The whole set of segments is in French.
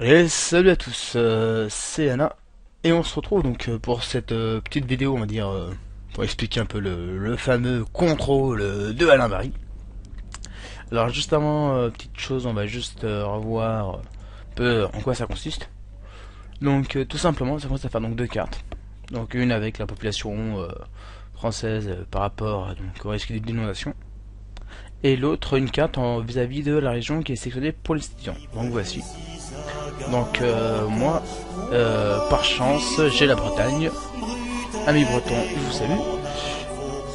Et salut à tous, c'est Anna, et on se retrouve donc pour cette petite vidéo, on va dire, pour expliquer un peu le fameux contrôle de Alain Barry. Alors juste avant, petite chose, on va juste revoir un peu en quoi ça consiste. Donc tout simplement, ça consiste à faire donc deux cartes. Donc une avec la population française par rapport donc, au risque d'inondation. Et l'autre, une carte vis-à-vis de la région qui est sélectionnée pour les étudiants. Donc voici. Donc moi, par chance, j'ai la Bretagne. Amis bretons, je vous salue.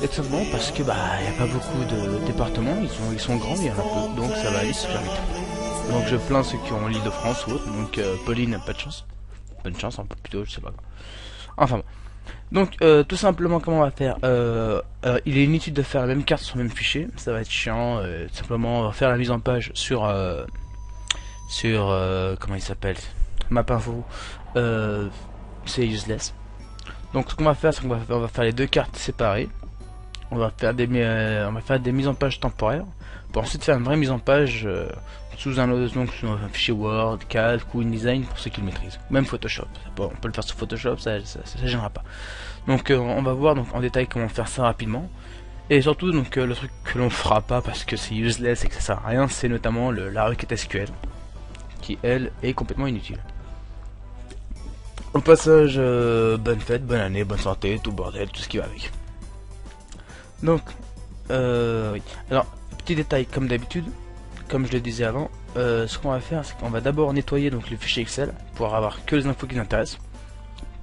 Et tout simplement parce que il n'y a pas beaucoup de départements, ils sont grands, mais il y en a peu, donc ça va aller super vite. Donc je plains ceux qui ont l'île de France ou autre, donc Pauline, pas de chance. Bonne chance, un peu plutôt, je sais pas. Enfin bon. Donc tout simplement comment on va faire il est inutile de faire la même carte sur le même fichier, ça va être chiant, tout simplement faire la mise en page sur comment il s'appelle, map info, c'est useless. Donc ce qu'on va faire, c'est on va faire les deux cartes séparées. On va faire des mises en page temporaires pour ensuite faire une vraie mise en page sous un autre, donc sous un fichier Word, Calc ou InDesign pour ceux qui le maîtrisent. Même Photoshop, on peut le faire sur Photoshop, ça gênera pas. Donc on va voir donc en détail comment faire ça rapidement. Et surtout donc le truc que l'on fera pas parce que c'est useless et que ça sert à rien, c'est notamment la requête SQL qui elle est complètement inutile. Au passage, bonne fête, bonne année, bonne santé, tout bordel, tout ce qui va avec. Donc, oui. Alors, petit détail, comme d'habitude, comme je le disais avant, ce qu'on va faire, c'est qu'on va d'abord nettoyer donc le fichier Excel pour avoir que les infos qui nous intéressent,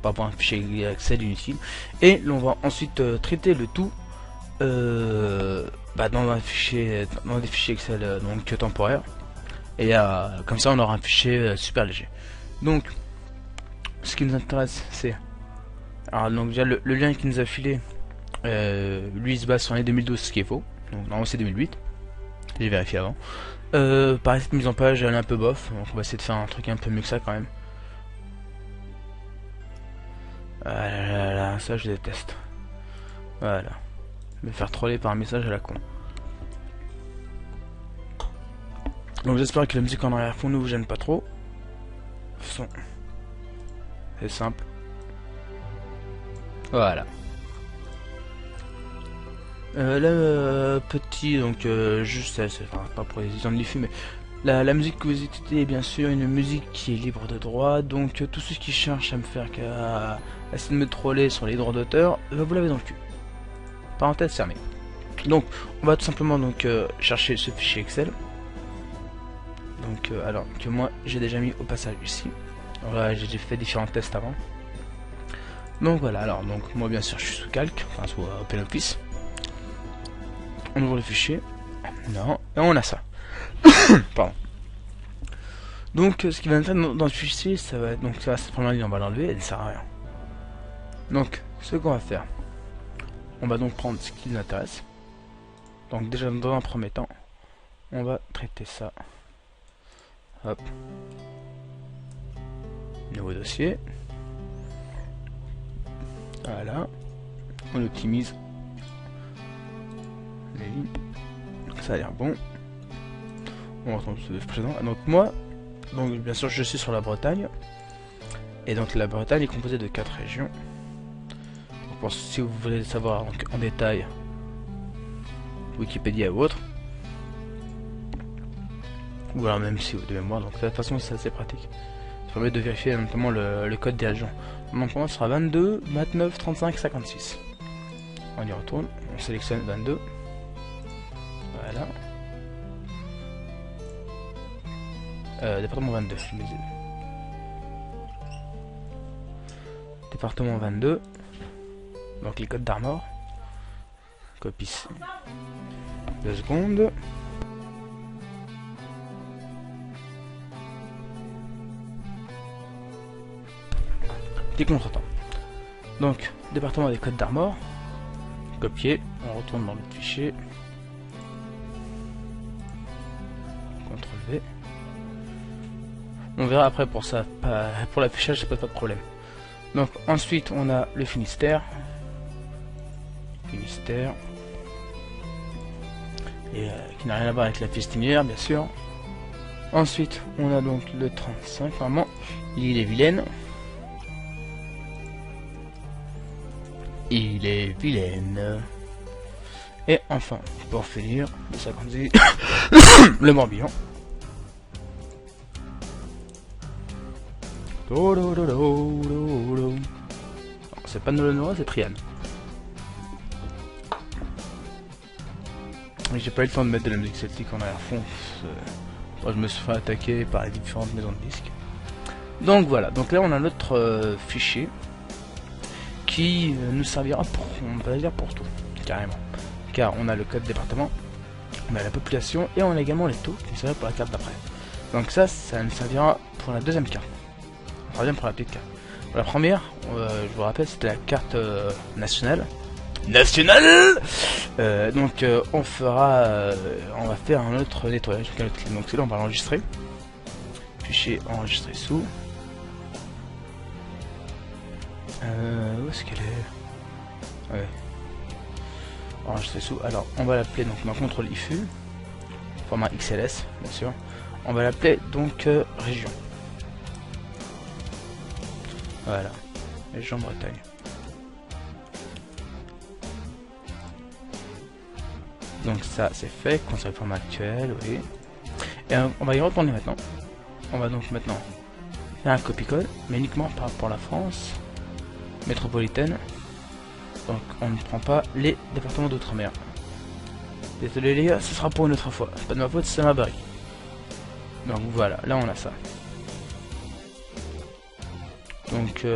pas pour un fichier Excel inutile, et l'on va ensuite traiter le tout dans des fichiers Excel donc temporaires, et comme ça on aura un fichier super léger. Donc, ce qui nous intéresse, c'est alors donc déjà le lien qui nous a filé. Lui il se base sur l'année 2012, ce qui est faux. Donc normalement c'est 2008. J'ai vérifié avant. Pareil, cette mise en page elle est un peu bof. Donc on va essayer de faire un truc un peu mieux que ça quand même. Ah là là, ça je déteste. Voilà. Me faire troller par un message à la con. Donc j'espère que la musique en arrière-fond ne vous gêne pas trop. Son. C'est simple. Voilà. Petit, donc juste, enfin, pas pour les étudiants de l'IFU, mais la musique que vous écoutez est bien sûr une musique qui est libre de droit, donc tous ceux qui cherchent à me faire qu'à essayer de me troller sur les droits d'auteur, vous l'avez dans le cul. Parenthèse fermée. Donc, on va tout simplement donc chercher ce fichier Excel. Donc, alors que moi j'ai déjà mis au passage ici. Voilà, j'ai fait différents tests avant. Donc voilà, alors donc moi bien sûr je suis sous Calc, enfin sous OpenOffice. On ouvre le fichier. Non. Et on a ça. Pardon. Donc ce qui va être dans le fichier, ça va être donc ça, cette première ligne on va l'enlever, elle ne sert à rien. Donc ce qu'on va faire, on va donc prendre ce qui nous intéresse. Donc déjà dans un premier temps, on va traiter ça. Hop. Nouveau dossier. Voilà. On optimise les lignes. Donc ça a l'air bon. On retrouve ce précédent. Donc moi, donc bien sûr je suis sur la Bretagne. Et donc la Bretagne est composée de 4 régions. Donc, si vous voulez savoir donc, en détail, Wikipédia ou autre. Ou alors même si vous de mémoire, donc de toute façon c'est assez pratique. Ça permet de vérifier notamment le code des régions. Donc pour moi ce sera 22, 29, 35, 56. On y retourne, on sélectionne 22. Voilà. Département 22, je me dis. Département 22. Donc les codes d'Armor. Copie. 2 secondes. Petit contretemps. Donc, département des codes d'Armor. Copier. On retourne dans le fichier. CTRL V. On verra après pour ça, pour l'affichage, ça pose pas de problème. Donc ensuite on a le Finistère. Et qui n'a rien à voir avec la fistinière bien sûr. Ensuite, on a donc le 35, normalement, il est vilaine. Il est vilaine. Et enfin, pour finir, le 56, le Morbihan. C'est pas Nolonoa, c'est Trian. J'ai pas eu le temps de mettre de la musique celtique en arrière-fond. Je me suis fait attaquer par les différentes maisons de disques. Donc voilà, donc là on a notre fichier qui nous servira pour, on va dire pour tout, carrément. Car on a le code département, on a la population et on a également les taux qui nous serviront pour la carte d'après. Donc ça nous servira pour la deuxième carte. On revient pour la petite carte. Pour la première, je vous rappelle, c'était la carte nationale. Donc on va faire un autre nettoyage. Donc c'est là on va l'enregistrer. Fichier enregistré sous. Où est-ce qu'elle est? Ouais. Enregistré sous. Alors on va l'appeler donc ma contrôle IFU. Format XLS bien sûr. On va l'appeler donc région. Voilà. Région Bretagne. Donc ça c'est fait, conserver le format actuel, oui. Et on va y retourner maintenant. On va donc maintenant faire un copie-colle, mais uniquement par rapport à la France métropolitaine. Donc on ne prend pas les départements d'outre-mer. Désolé les gars, ce sera pour une autre fois. C'est pas de ma faute, c'est ma barre. Donc voilà, là on a ça. Donc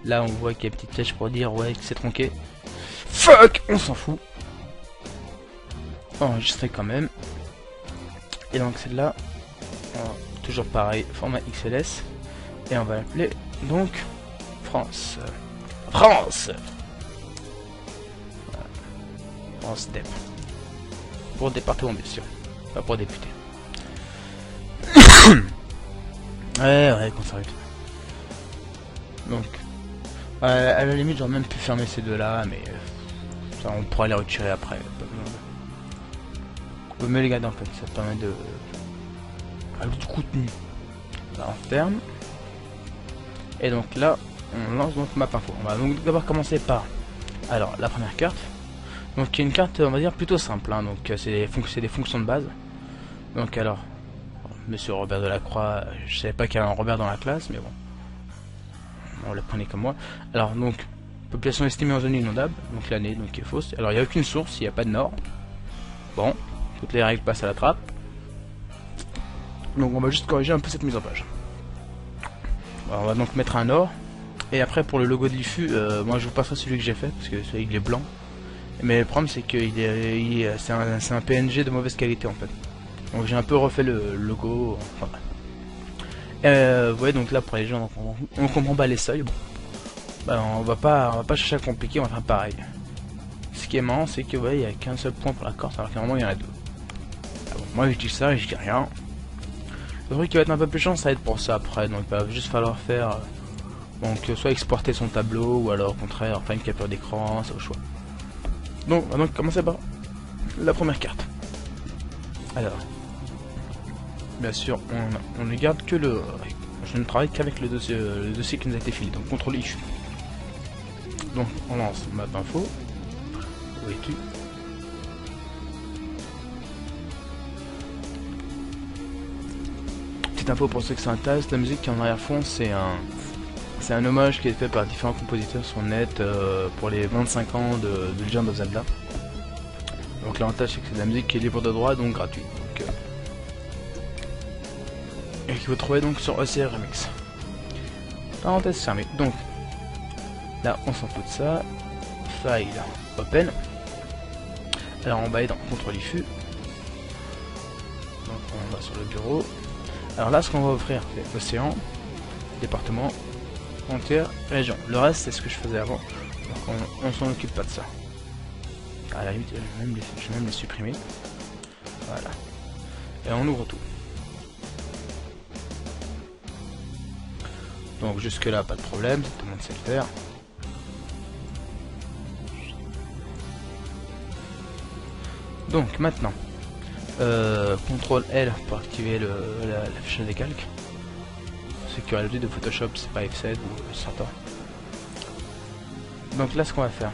là on voit qu'il y a une petite flèche pour dire ouais que c'est tronqué. Fuck, on s'en fout. Enregistré quand même. Et donc celle-là, toujours pareil, format XLS. Et on va l'appeler donc France. France. Voilà. France Dep. Pour département bien sûr, pas pour député. ouais, conservé. Donc, à la limite, j'aurais même pu fermer ces deux-là, mais ça, on pourra les retirer après. Vous me les garder en fait, ça permet de du contenu. Là on ferme. Et donc là on lance donc map info. On va donc d'abord commencer par alors la première carte. Donc qui est une carte on va dire plutôt simple hein. Donc c'est des fonctions de base. Donc alors Monsieur Robert Delacroix, je savais pas qu'il y avait un Robert dans la classe mais bon. On le prenait comme moi. Alors donc population estimée en zone inondable, donc l'année donc qui est fausse. Alors il n'y a aucune source, il n'y a pas de nord. Bon. Toutes les règles passent à la trappe. Donc on va juste corriger un peu cette mise en page. Alors, on va donc mettre un or. Et après pour le logo de l'IFU, moi je vous passerai celui que j'ai fait parce que celui il est blanc. Mais le problème c'est que c'est un PNG de mauvaise qualité en fait. Donc j'ai un peu refait le logo. Enfin, vous voyez donc là pour les gens on comprend pas les seuils. Bon. Ben, on va pas chercher à compliquer, on va faire pareil. Ce qui est marrant c'est que il y a qu'un seul point pour la Corse alors qu'à un moment il y en a deux. Bon, moi je dis ça et je dis rien. Le truc qui va être un peu plus chiant ça va être pour ça après, donc il va juste falloir faire donc soit exporter son tableau ou alors au contraire faire une capture d'écran, c'est au choix. Donc on va donc commencer par la première carte. Alors bien sûr on ne garde que le je ne travaille qu'avec le dossier qui nous a été filé, donc contrôle issue. Donc on lance map info. Où es-tu? Info pour ceux que ça intéresse, la musique qui est en arrière-fond c'est un hommage qui est fait par différents compositeurs sur le net pour les 25 ans de Legend of Zelda. Donc l'avantage c'est que c'est de la musique qui est libre de droit donc gratuite. Donc, et que vous trouvez donc sur ECR Remix. Parenthèse fermée. Donc là on s'en fout de ça. File open. Alors on va aller dans contrôle IFU. Donc on va sur le bureau. Alors là, ce qu'on va offrir, c'est océan, département, frontière, région. Le reste, c'est ce que je faisais avant. Donc on s'en occupe pas de ça. À la limite, je vais même les supprimer. Voilà. Et on ouvre tout. Donc jusque là, pas de problème, tout le monde sait le faire. Donc maintenant, CTRL L pour activer l'affichage des calques. C'est que l'habitude de Photoshop, c'est pas F7 ou Center. Donc là, ce qu'on va faire,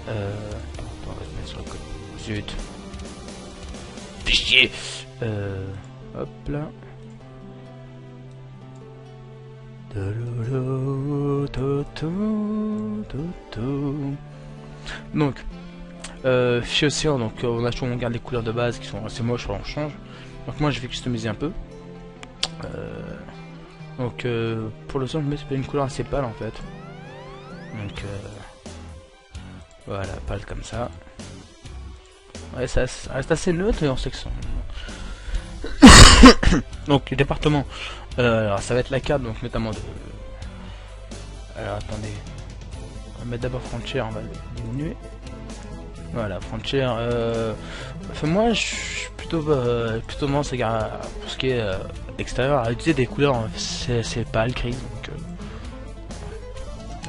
on va se mettre sur le côté. Zut. Fichier. Hop là. Donc, fichier océan, donc on a toujours, on garde les couleurs de base qui sont assez moches, on change. Donc moi je vais customiser un peu. Donc pour le son je mets une couleur assez pâle en fait. Donc voilà, pâle comme ça. Ouais, ça reste assez neutre et on sait que ça. Donc le département, alors ça va être la carte, donc notamment de. Alors attendez, on va mettre d'abord Frontier, on va le diminuer. Voilà, Frontier. Enfin moi je suis plutôt tendance à pour ce qui est extérieur à utiliser des couleurs c'est pas le gris, donc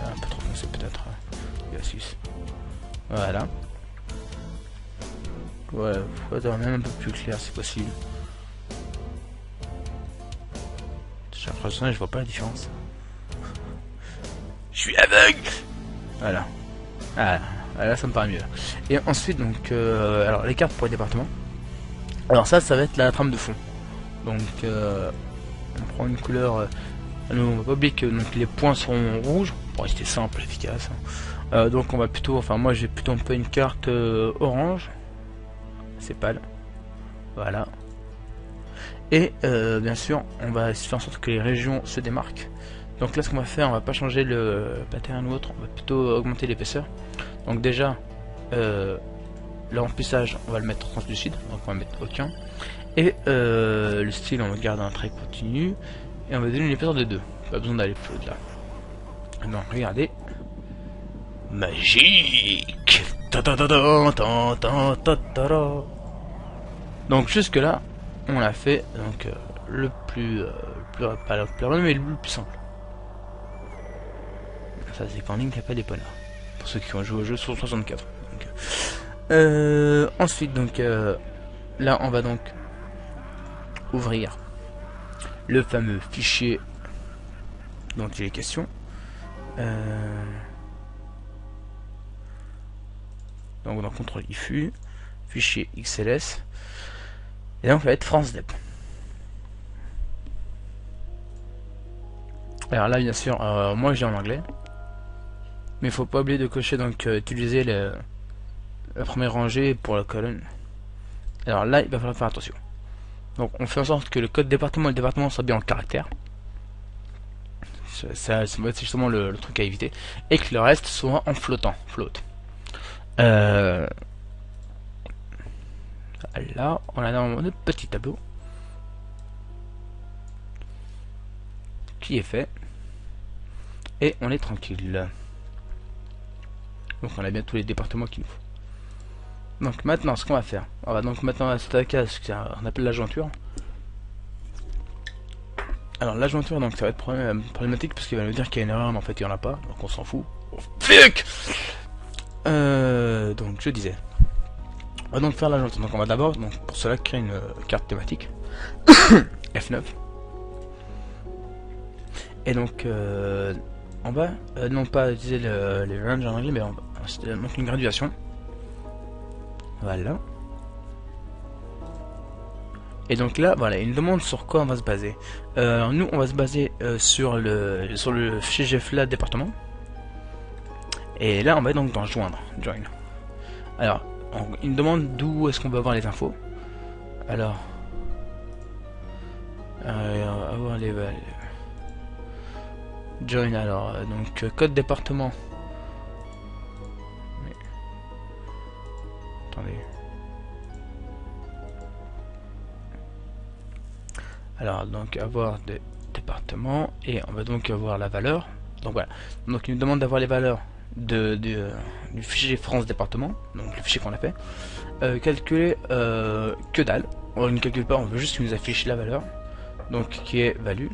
un peu trop foncé peut-être. Voilà. Ouais, faut même un peu plus clair si possible. J'ai l'impression que je vois pas la différence. Je suis aveugle. Voilà. Ah, là ça me paraît mieux. Et ensuite donc alors les cartes pour les départements. Alors ça va être la trame de fond. Donc on prend une couleur. On va pas oublier que donc, les points seront rouges pour rester simple et efficace. Donc on va plutôt, enfin moi j'ai plutôt un peu une carte orange. C'est pâle. Voilà. Et bien sûr on va faire en sorte que les régions se démarquent. Donc là ce qu'on va faire, on va pas changer le pattern ou autre, on va plutôt augmenter l'épaisseur. Donc déjà le remplissage on va le mettre translucide, donc on va mettre aucun. Et le style on va garder un trait continu. Et on va donner une épaisseur de 2. Pas besoin d'aller plus au-delà. Donc regardez. Magique. Donc jusque là on l'a fait donc le plus pas le plus mais le plus simple. Ça c'est quand Link n'a pas des poneys. Pour ceux qui ont joué au jeu sur 64. Donc, ensuite donc là on va donc ouvrir le fameux fichier dont il est question. Donc dans CTRL IFU, fichier XLS, et donc ça va être France Dep. Alors là bien sûr, moi j'ai en anglais, mais il faut pas oublier de cocher donc utiliser la première rangée pour la colonne. Alors là il va falloir faire attention. Donc on fait en sorte que le code département et le département soient bien en caractère. C'est justement le truc à éviter. Et que le reste soit en flottant. Flotte. Là, on a dans notre petit tableau qui est fait. Et on est tranquille. Donc on a bien tous les départements qu'il nous faut. Donc maintenant ce qu'on va faire, on va donc maintenant s'attaquer à ce qu'on appelle la jointure. Alors la jointure donc ça va être problématique parce qu'il va nous dire qu'il y a une erreur mais en fait il n'y en a pas, donc on s'en fout. Oh, fuck. Donc je disais, on va donc faire la jointure. Donc on va d'abord donc pour cela créer une carte thématique F9. Et donc on va non pas utiliser les ranges en anglais mais on va donc une graduation. Voilà. Et donc là, voilà, il nous demande sur quoi on va se baser. Nous, on va se baser sur le fichier GFLA département. Et là, on va donc dans joindre, join. Alors, il nous demande d'où est-ce qu'on va avoir les infos. Alors, avoir les join. Alors, donc code département. Attendez. Alors donc avoir des départements et on va donc avoir la valeur. Donc voilà. Donc il nous demande d'avoir les valeurs du fichier France département, donc le fichier qu'on a fait. Calculer que dalle. On ne calcule pas, on veut juste qu'il nous affiche la valeur. Donc qui est value.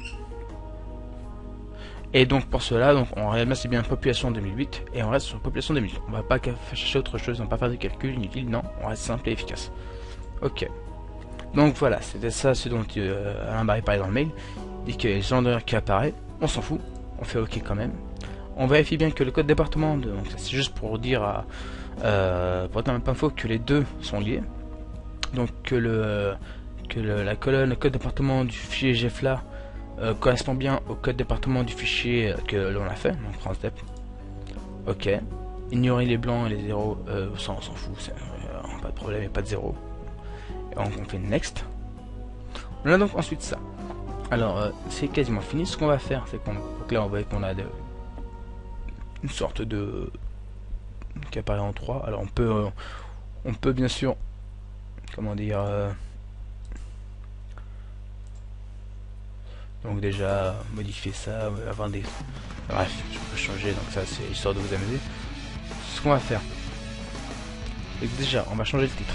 Et donc pour cela, donc on réellement c'est bien population 2008 et on reste sur population 2000. On va pas chercher autre chose, on va pas faire de calcul inutile, non, on reste simple et efficace. Ok. Donc voilà, c'était ça ce dont Alain Barry parlait dans le mail. Il dit qu'il y a les gendarmes qui apparaît, on s'en fout, on fait ok quand même. On vérifie bien que le code département, donc c'est juste pour dire à pour donner un info que les deux sont liés. Donc que la colonne code département du fichier GFLA correspond bien au code département du fichier que l'on a fait, donc transdep. Ok. Ignorer les blancs et les zéros, ça on s'en fout, pas de problème, il n'y a pas de zéro. Et on fait next. On a donc ensuite ça. Alors c'est quasiment fini. Ce qu'on va faire, c'est qu'on là on voit qu'on a une sorte de qui apparaît en 3. Alors on peut bien sûr, comment dire, donc déjà modifier ça, avoir des, bref, je peux changer, donc ça c'est histoire de vous amuser. Ce qu'on va faire, c'est que déjà on va changer le titre.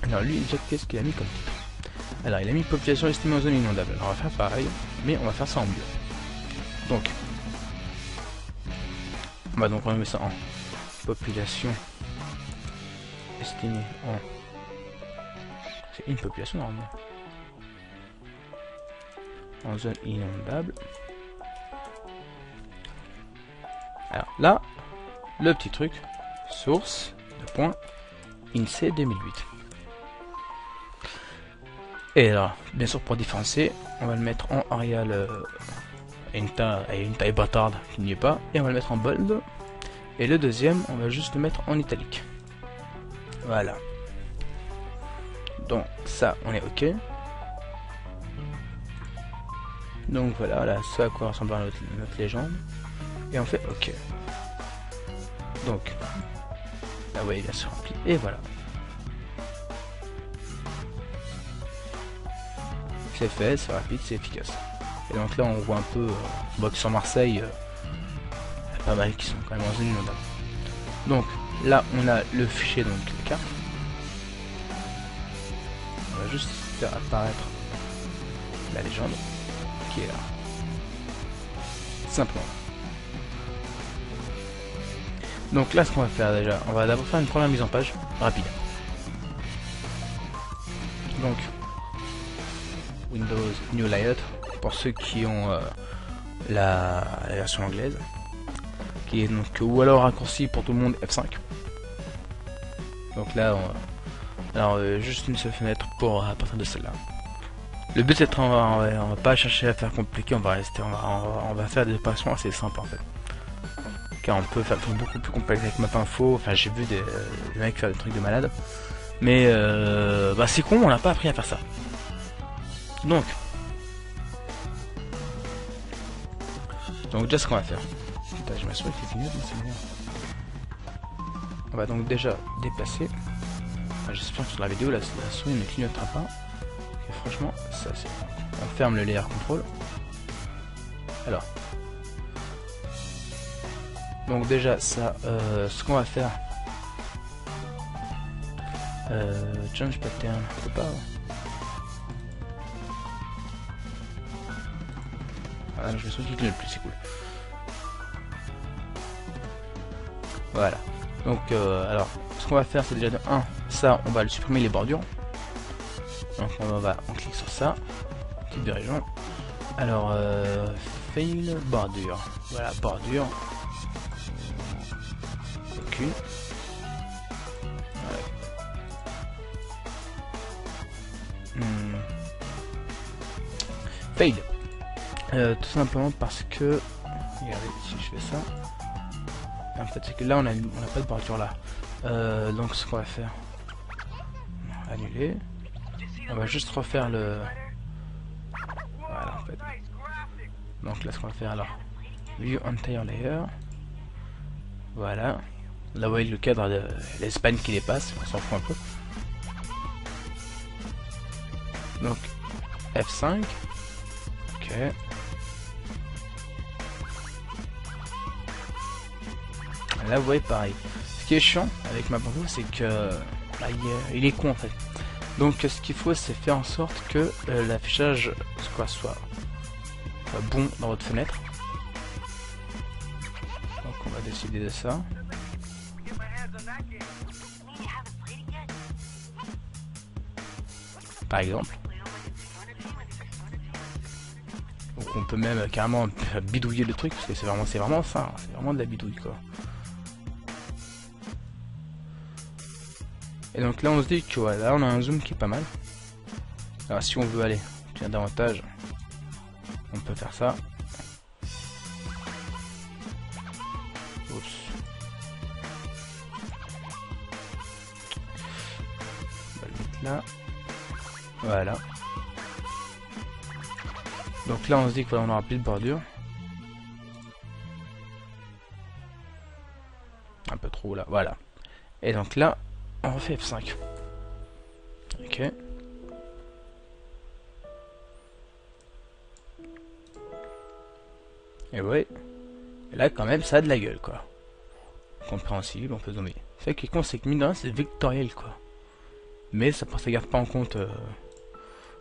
Alors lui déjà, qu'est-ce qu'il a mis comme titre? Alors il a mis population estimée en zone inondable. Alors on va faire pareil, mais on va faire ça en bleu. Donc on va donc remettre ça en population estimée en, c'est une population normalement, en zone inondable. Alors là, le petit truc, source de point INSEE 2008. Et alors, bien sûr pour différencier, on va le mettre en Arial à une taille bâtarde qui n'y est pas, et on va le mettre en bold. Et le deuxième, on va juste le mettre en italique. Voilà. Donc ça, on est ok. Donc voilà, ce à quoi ressemble notre légende. Et on fait ok. Donc, là vous voyez bien sûr rempli. Et voilà. C'est fait, c'est rapide, c'est efficace. Et donc là on voit un peu, on voit que sur Marseille, il y a pas mal qui sont quand même en zone inondable. Donc là on a le fichier, donc la carte. On va juste faire apparaître la légende qui est là. Simplement. Donc là ce qu'on va faire déjà, on va d'abord faire une première mise en page rapide. Donc Windows New Layout pour ceux qui ont la version anglaise, qui est donc, ou alors raccourci pour tout le monde F5. Donc là alors juste une seule fenêtre pour à partir de celle-là. Le but c'est on va pas chercher à faire compliqué, on va faire des opérations assez simples en fait. Car on peut faire des trucs beaucoup plus complexes avec Mapinfo, enfin j'ai vu des mecs faire des trucs de malade. Mais bah c'est con, on n'a pas appris à faire ça. Donc déjà ce qu'on va faire. Putain, je m'assure qu'il clignote, mais c'est bon. On va donc déjà déplacer. Enfin, j'espère que sur la vidéo la souris ne clignotera pas. Et franchement, ça c'est. On ferme le layer control. Alors. Donc déjà ça, ce qu'on va faire. Change pattern, je peux pas. Ah, je me souviens qu'il ne le plus, c'est cool. Voilà. Donc alors, ce qu'on va faire, c'est déjà de 1, ça, on va le supprimer les bordures. Donc on clique sur ça, type de région. Alors, fail bordure. Voilà, bordure. Aucune. Voilà. Fail. Tout simplement parce que, regardez, si je fais ça, en fait c'est que là on a pas de bordure là. Donc ce qu'on va faire, annuler. On va juste refaire le, voilà en fait. Donc là ce qu'on va faire, alors view entire layer. Voilà. Là vous voyez le cadre de l'Espagne qui dépasse, on s'en fout un peu. Donc F5. Ok. Là vous voyez pareil. Ce qui est chiant avec Mapinfo, c'est que là, il est con en fait. Donc ce qu'il faut, c'est faire en sorte que l'affichage soit bon dans votre fenêtre. Donc on va décider de ça. par exemple. Donc on peut même carrément bidouiller le truc, parce que c'est vraiment ça, hein, c'est vraiment de la bidouille quoi. Et donc là on se dit que voilà, on a un zoom qui est pas mal. Alors si on veut aller davantage, on peut faire ça. Oups. On va le mettre là. Voilà. Donc là on se dit que voilà, on aura plus de bordure. Un peu trop là, voilà. Et donc là, on refait F5. Ok. Et ouais. Et là quand même ça a de la gueule quoi. Compréhensible, on peut zoomer. Ce qui compte c'est que mine de rien c'est vectoriel quoi. Mais ça garde pas en compte.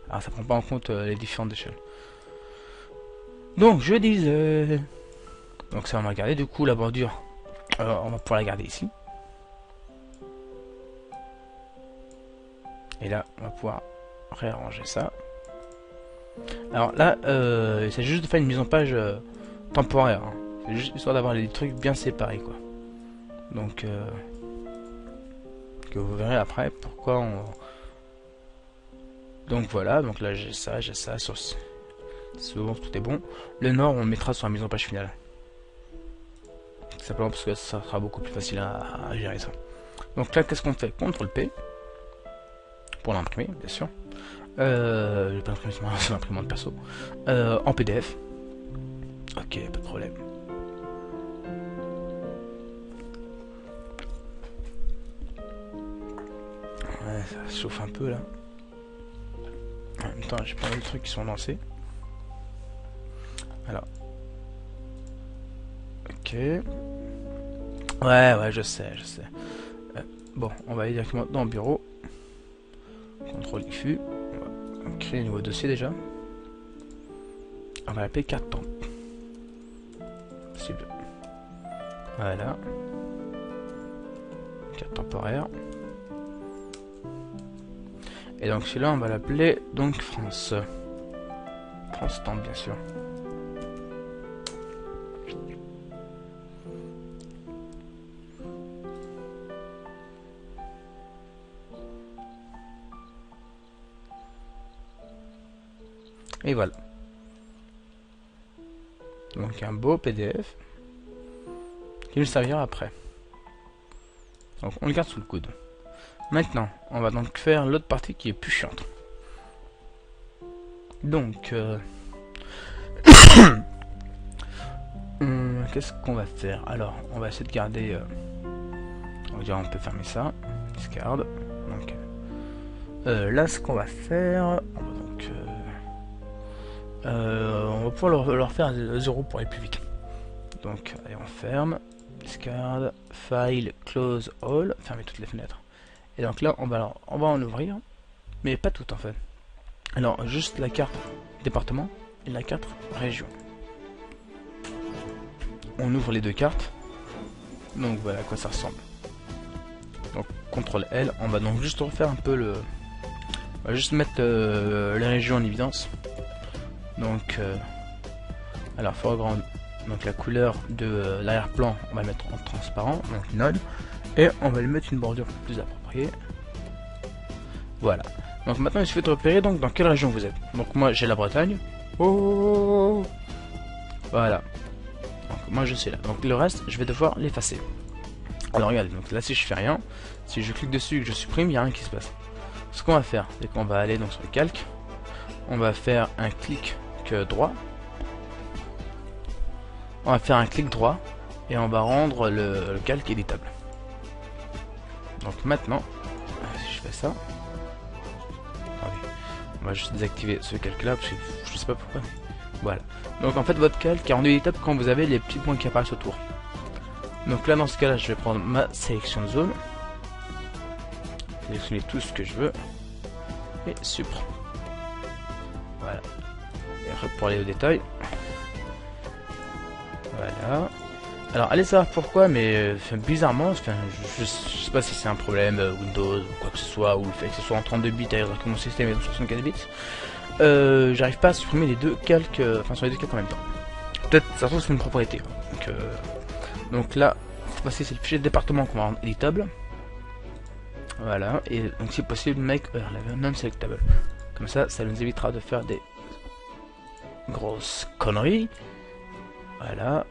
Alors ça prend pas en compte les différentes échelles. Donc je disais. Donc ça on va regarder du coup la bordure. On va pouvoir la garder ici. Et là on va pouvoir réarranger ça. Alors là il s'agit juste de faire une mise en page temporaire. Hein. C'est juste histoire d'avoir les trucs bien séparés quoi. Donc que vous verrez après pourquoi on. Donc voilà, donc là j'ai ça sur souvent tout est bon. Le nord on le mettra sur la mise en page finale. Simplement parce que ça sera beaucoup plus facile à gérer ça. Donc là qu'est-ce qu'on fait? CTRL P pour l'imprimer bien sûr. Je vais pas imprimer sur l'imprimante perso. En PDF. Ok, pas de problème. Ouais, ça chauffe un peu là. En même temps, j'ai pas mal de trucs qui sont lancés. Alors. Ok. Ouais, je sais. Bon, on va aller directement dans le bureau. CTRL IFU. On va créer un nouveau dossier déjà. On va l'appeler carte temp. Super. Voilà. Carte temporaire. Et donc celui-là on va l'appeler donc France. France temp bien sûr. Et voilà. Donc un beau PDF qui nous servira après. Donc on le garde sous le coude. Maintenant, on va donc faire l'autre partie qui est plus chiante. Donc, qu'est-ce qu'on va faire? Alors, on va essayer de garder. On peut fermer ça. Discard. Donc, là, ce qu'on va faire, on va pouvoir leur faire 0 pour aller plus vite. Donc, allez, on ferme. Discard. File. Close all. Fermer toutes les fenêtres. Et donc là, on va en ouvrir, mais pas tout en fait. Alors, juste la carte département et la carte région. On ouvre les deux cartes. Donc voilà à quoi ça ressemble. Donc, CTRL L, on va donc juste refaire un peu le... On va juste mettre les régions en évidence. Donc, alors, foreground, donc la couleur de l'arrière-plan, on va le mettre en transparent, donc node. Et on va lui mettre une bordure plus appropriée. Voilà. Donc maintenant il suffit de repérer donc dans quelle région vous êtes. Donc moi j'ai la Bretagne. Oh, voilà. Donc moi je suis là. Donc le reste je vais devoir l'effacer. Alors regardez, donc là si je fais rien, si je clique dessus et que je supprime, il n'y a rien qui se passe. Ce qu'on va faire, c'est qu'on va aller donc sur le calque. On va faire un clic droit. On va faire un clic droit et on va rendre le calque éditable. Donc maintenant, si je fais ça, on va juste désactiver ce calque là parce que je sais pas pourquoi. Voilà. Donc en fait votre calque est rendu éditable quand vous avez les petits points qui apparaissent autour. Donc là dans ce cas là je vais prendre ma sélection de zone, sélectionner tout ce que je veux et supr. Voilà. Et après pour aller au détail. Voilà. Alors allez savoir pourquoi, mais bizarrement, enfin, je sais pas si c'est un problème Windows ou quoi que ce soit, ou le fait que ce soit en 32 bits alors que mon système est en 64 bits. J'arrive pas à supprimer les deux calques, enfin sur les deux calques en même temps. Peut-être, ça se trouve c'est une propriété. Donc là, cette fois-ci c'est le fichier de département qu'on va rendre éditable. Voilà, et donc si possible, make non selectable. Comme ça nous évitera de faire des grosses conneries. Voilà.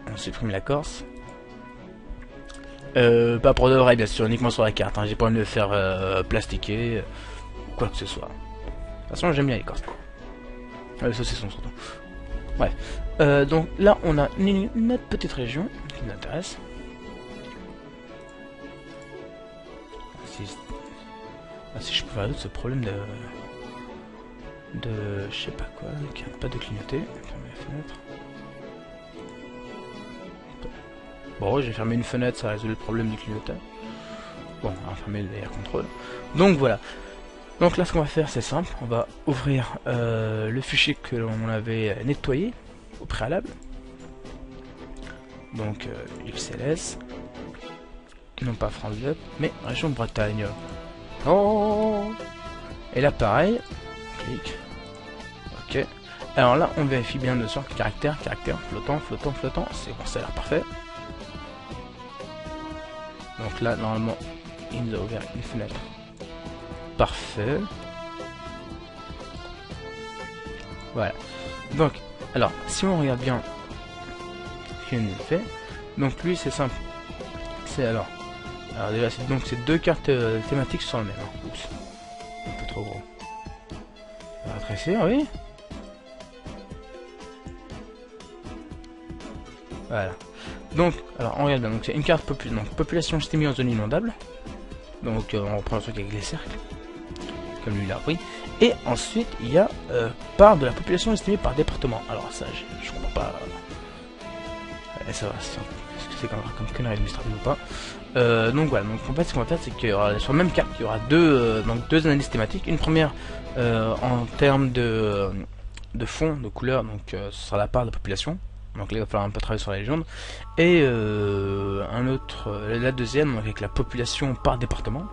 On supprime la corse. Pas pour de vrai, bien sûr, uniquement sur la carte. Hein. J'ai pas envie de le faire plastiquer, ou quoi que ce soit. De toute façon, j'aime bien les corses. Les saucissons surtout. Bref. Donc là, on a notre petite région qui nous intéresse. Si je peux résoudre ce problème de je sais pas quoi, qui n'arrête pas de clignoter. Fermer la fenêtre. Bon, j'ai fermé une fenêtre, ça a résolu le problème du clignoteur. Bon, on va fermer le air control. Donc voilà. Donc là, ce qu'on va faire, c'est simple. On va ouvrir le fichier que l'on avait nettoyé au préalable. Donc XLS. Non pas France Web, mais région Bretagne. Oh. Et là, pareil. Clic. Ok. Alors là, on vérifie bien de sorte caractère, flottant. C'est bon, ça a l'air parfait. Donc là, normalement, il nous a ouvert une fenêtre. Parfait. Voilà. Donc, alors, si on regarde bien ce qu'il nous fait, donc lui, c'est simple. C'est alors déjà, donc ces deux cartes thématiques sont les mêmes. Hein. Oups. Un peu trop gros. On va rétrécir, oui. Voilà. Donc, alors on regarde bien, donc c'est une carte population estimée en zone inondable. Donc on reprend le truc avec les cercles, comme lui l'a pris. Et ensuite il y a part de la population estimée par département. Alors ça, je comprends pas. Ça va, est-ce que c'est comme connerie administrative ou pas. Donc voilà, donc en fait ce qu'on va faire c'est que sur la même carte il y aura deux analyses thématiques. Une première en termes de fond, de couleur, donc ce sera la part de la population. Donc là il va falloir un peu travailler sur la légende. Et la deuxième avec la population par département.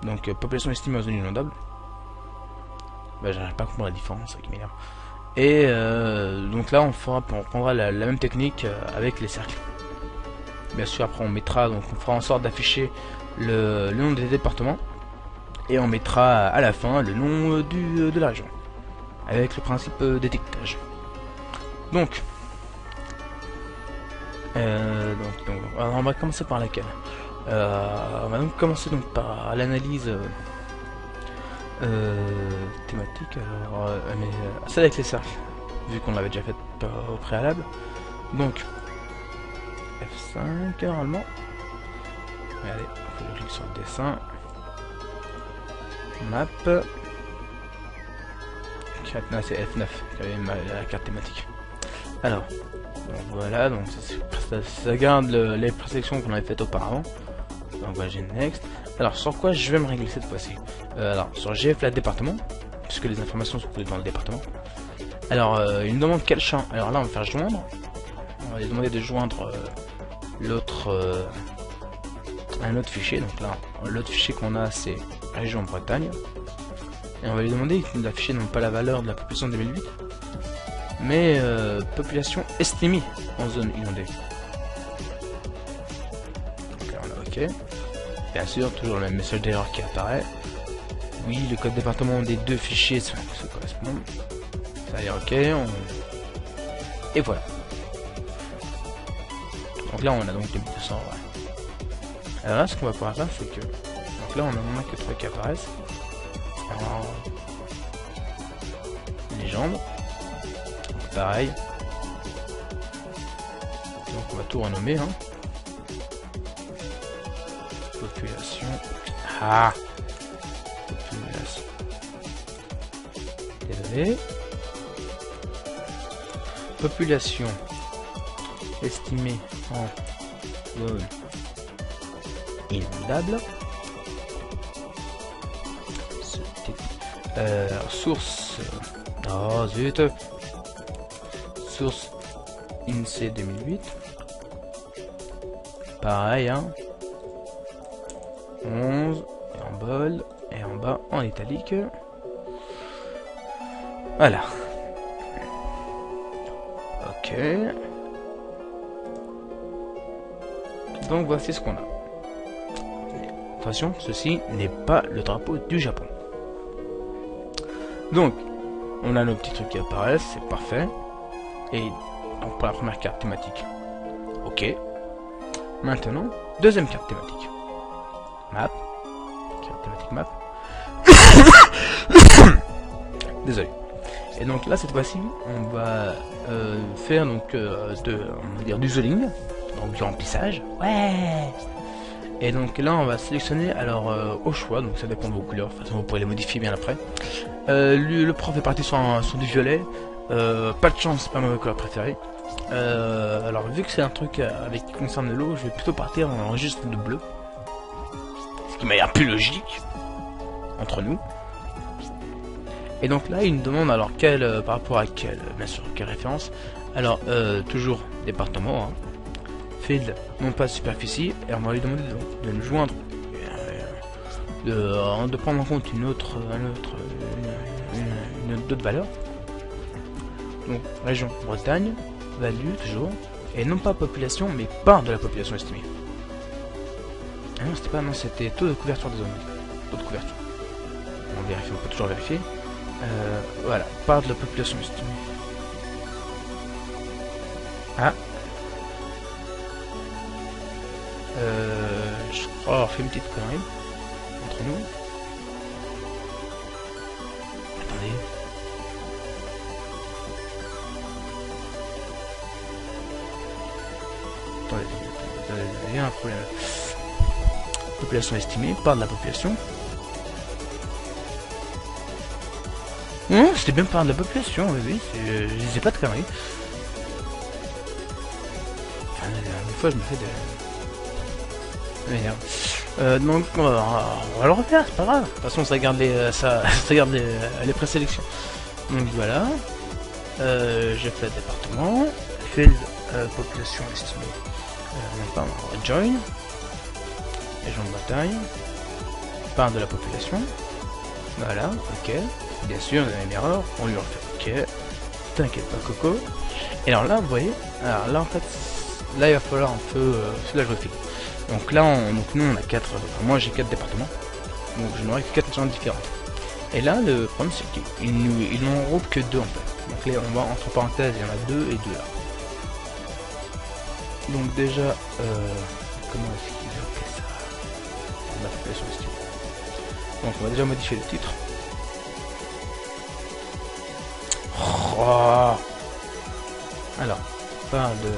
Donc population estimée en zone inondable. Bah j'arrive pas à comprendre la différence, ça qui m'énerve. Et donc là on prendra la même technique avec les cercles. Bien sûr après on fera en sorte d'afficher le nom des départements. Et on mettra à la fin le nom de la région. Avec le principe d'étiquetage. Donc, alors on va commencer par laquelle on va donc commencer par l'analyse thématique. Alors, celle avec les cercles, vu qu'on l'avait déjà fait au préalable. Donc, F5 normalement. Regardez, je clique sur le dessin. Map. C'est F9 qui avait la carte thématique. Alors, voilà, donc ça garde les présélections qu'on avait faites auparavant. Donc voilà, j'ai Next. Alors, sur quoi je vais me régler cette fois-ci? Alors, sur GF, la département, puisque les informations sont posées dans le département. Alors, il nous demande quel champ. Alors là, on va faire joindre. On va lui demander de joindre un autre fichier. Donc là, l'autre fichier qu'on a, c'est région Bretagne. Et on va lui demander d'afficher non pas la valeur de la population de 2008, mais population estimée en zone inondée. Donc là on a OK. Bien sûr, toujours le même message d'erreur qui apparaît. Oui, le code département des deux fichiers se correspondent. Ça y est, OK. Et voilà. Donc là on a donc 2200. Ouais. Alors là, ce qu'on va pouvoir faire, c'est que donc là on en a que 3 qui apparaissent. Alors, légende. Pareil. Donc on va tout renommer. Hein. Population. Ah. Population. Désolé. Population estimée en zone inondable. Source. Oh zut. Source INSEE 2008. Pareil, hein. 11, et en bold, et en bas en italique. Voilà. Ok. Donc voici ce qu'on a. Attention, ceci n'est pas le drapeau du Japon. Donc, on a nos petits trucs qui apparaissent, c'est parfait. Et donc pour la première carte thématique, ok. Maintenant, deuxième carte thématique. Map. Carte thématique map. Désolé. Et donc là, cette fois-ci, on va faire donc on va dire du zoning, donc du remplissage. Ouais. Et donc là, on va sélectionner alors au choix, donc ça dépend de vos couleurs. De toute façon, vous pourrez les modifier bien après. Le prof est parti sur du violet. Pas de chance, c'est pas ma couleur préférée. Alors vu que c'est un truc avec qui concerne l'eau, je vais plutôt partir en registre de bleu. Ce qui m'a l'air plus logique entre nous. Et donc là, il nous demande alors par rapport à quelle, bien sûr, quelle référence. Alors toujours département, hein. Field, non pas superficie, et on va lui demander de nous joindre, de prendre en compte une autre valeur. Donc région Bretagne, value toujours, et non pas population, mais part de la population estimée. Ah non, c'était pas, non, c'était taux de couverture des zones. Taux de couverture. On vérifie, on peut toujours vérifier. Voilà, part de la population estimée. Ah. Je crois avoir fait une petite connerie entre nous. Attendez. Attendez, il y a un problème. Population estimée, part de la population. Non, c'était bien part de la population, oui, je disais pas de conneries. Enfin, des fois je me fais de... donc on va le refaire, c'est pas grave. De toute façon ça garde les présélections. Donc voilà. J'ai fait département. Field population estimée. On va join. Région de bataille. Part de la population. Voilà, ok. Bien sûr, on a une erreur, on lui refait ok. T'inquiète pas Coco. Et alors là vous voyez, alors là en fait là il va falloir un peu là je refais. Donc là, nous on a 4, moi j'ai 4 départements, donc je n'aurai que 4 nations différentes. Et là, le problème c'est qu'ils n'en regroupent que 2 en fait. Donc là, on va entre parenthèses, il y en a 2 et 2 là. Donc déjà, comment est-ce qu'il fait ça? La population estimée. Donc on va déjà modifier le titre. Oh, alors, part de...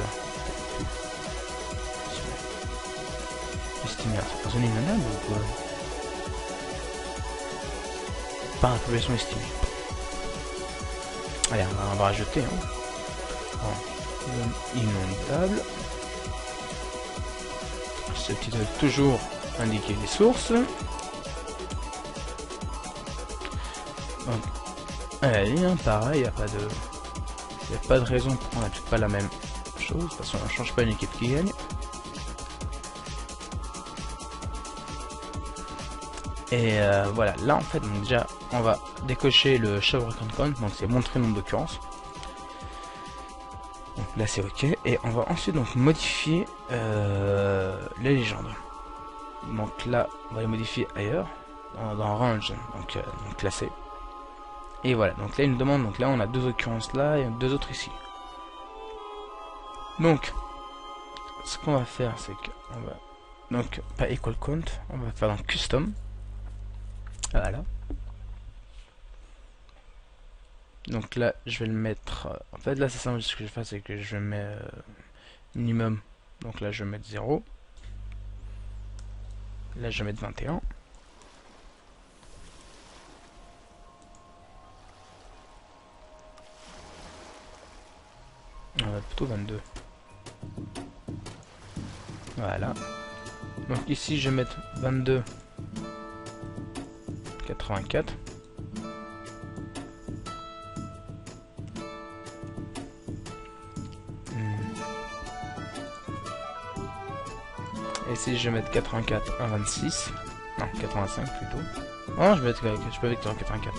estimé à zone inondable ou quoi? Par la population estimée. Allez, on va rajouter hein. Zone inondable. Ce petit doit toujours indiquer les sources. Donc, allez, hein, pareil, il n'y a pas de raison pour qu'on n'applique pas la même chose. De toute façon, on ne change pas une équipe qui gagne. Et voilà, là en fait, donc déjà, on va décocher le show record count, donc c'est montrer le nombre d'occurrences. Donc là c'est ok, et on va ensuite donc modifier les légendes. Donc là, on va les modifier ailleurs, dans range, donc classé. Et voilà, donc là il nous demande, donc là on a 2 occurrences là et 2 autres ici. Donc, ce qu'on va faire, c'est qu'on va, donc pas equal count, on va faire dans custom. Voilà. Donc là, je vais le mettre... en fait, là, c'est simple. Ce que je fais, c'est que je mets minimum. Donc là, je vais mettre 0. Là, je vais mettre 21. On va plutôt 22. Voilà. Donc ici, je vais mettre 22. 84. Et si je vais mettre 84, 1,26. Non, 85 plutôt. Non, je peux mettre 84.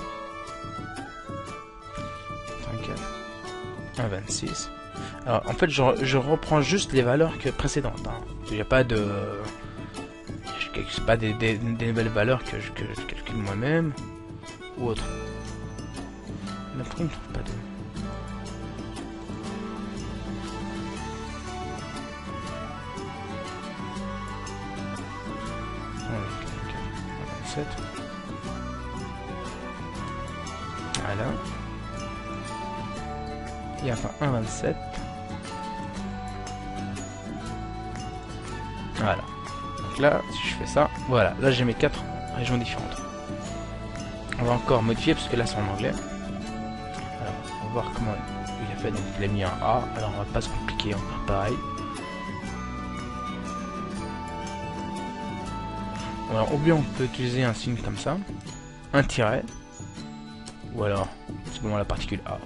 84. 1,26. Alors, en fait, je reprends juste les valeurs précédentes. Hein. Il n'y a pas de... C'est pas des nouvelles valeurs que je calcule moi-même. Ou autre. Mais pourquoi on ne trouve pas de... Voilà. Et enfin 1,27. Voilà. Donc là, si je fais ça, voilà. Là, j'ai mes 4 régions différentes. On va encore modifier parce que là, c'est en anglais. Alors, on va voir comment il a fait. Donc, il a mis un A. Alors, on va pas se compliquer. On va faire pareil. Alors, ou bien on peut utiliser un signe comme ça, un tiret, ou alors simplement la particule A.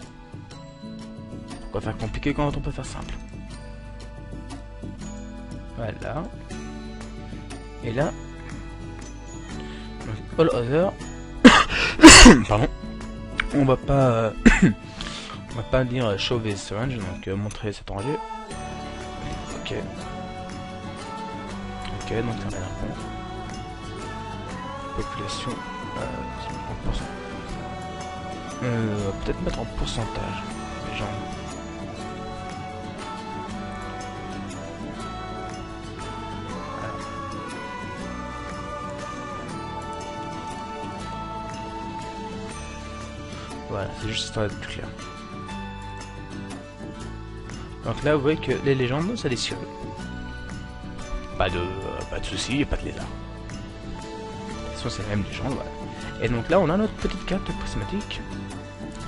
Pourquoi faire compliqué quand on peut faire simple? Voilà. Et là, all other. Pardon. On va pas, on va pas dire show this range, donc montrer cet rangée. Ok. Ok, donc ça va répondre. Population 50%. Peut-être mettre en pourcentage les gens. Voilà, c'est juste ça d'être plus clair. Donc là vous voyez que les légendes ça déchire. Pas de soucis et pas de lézard. C'est la même légende, voilà. Et donc là on a notre petite carte prismatique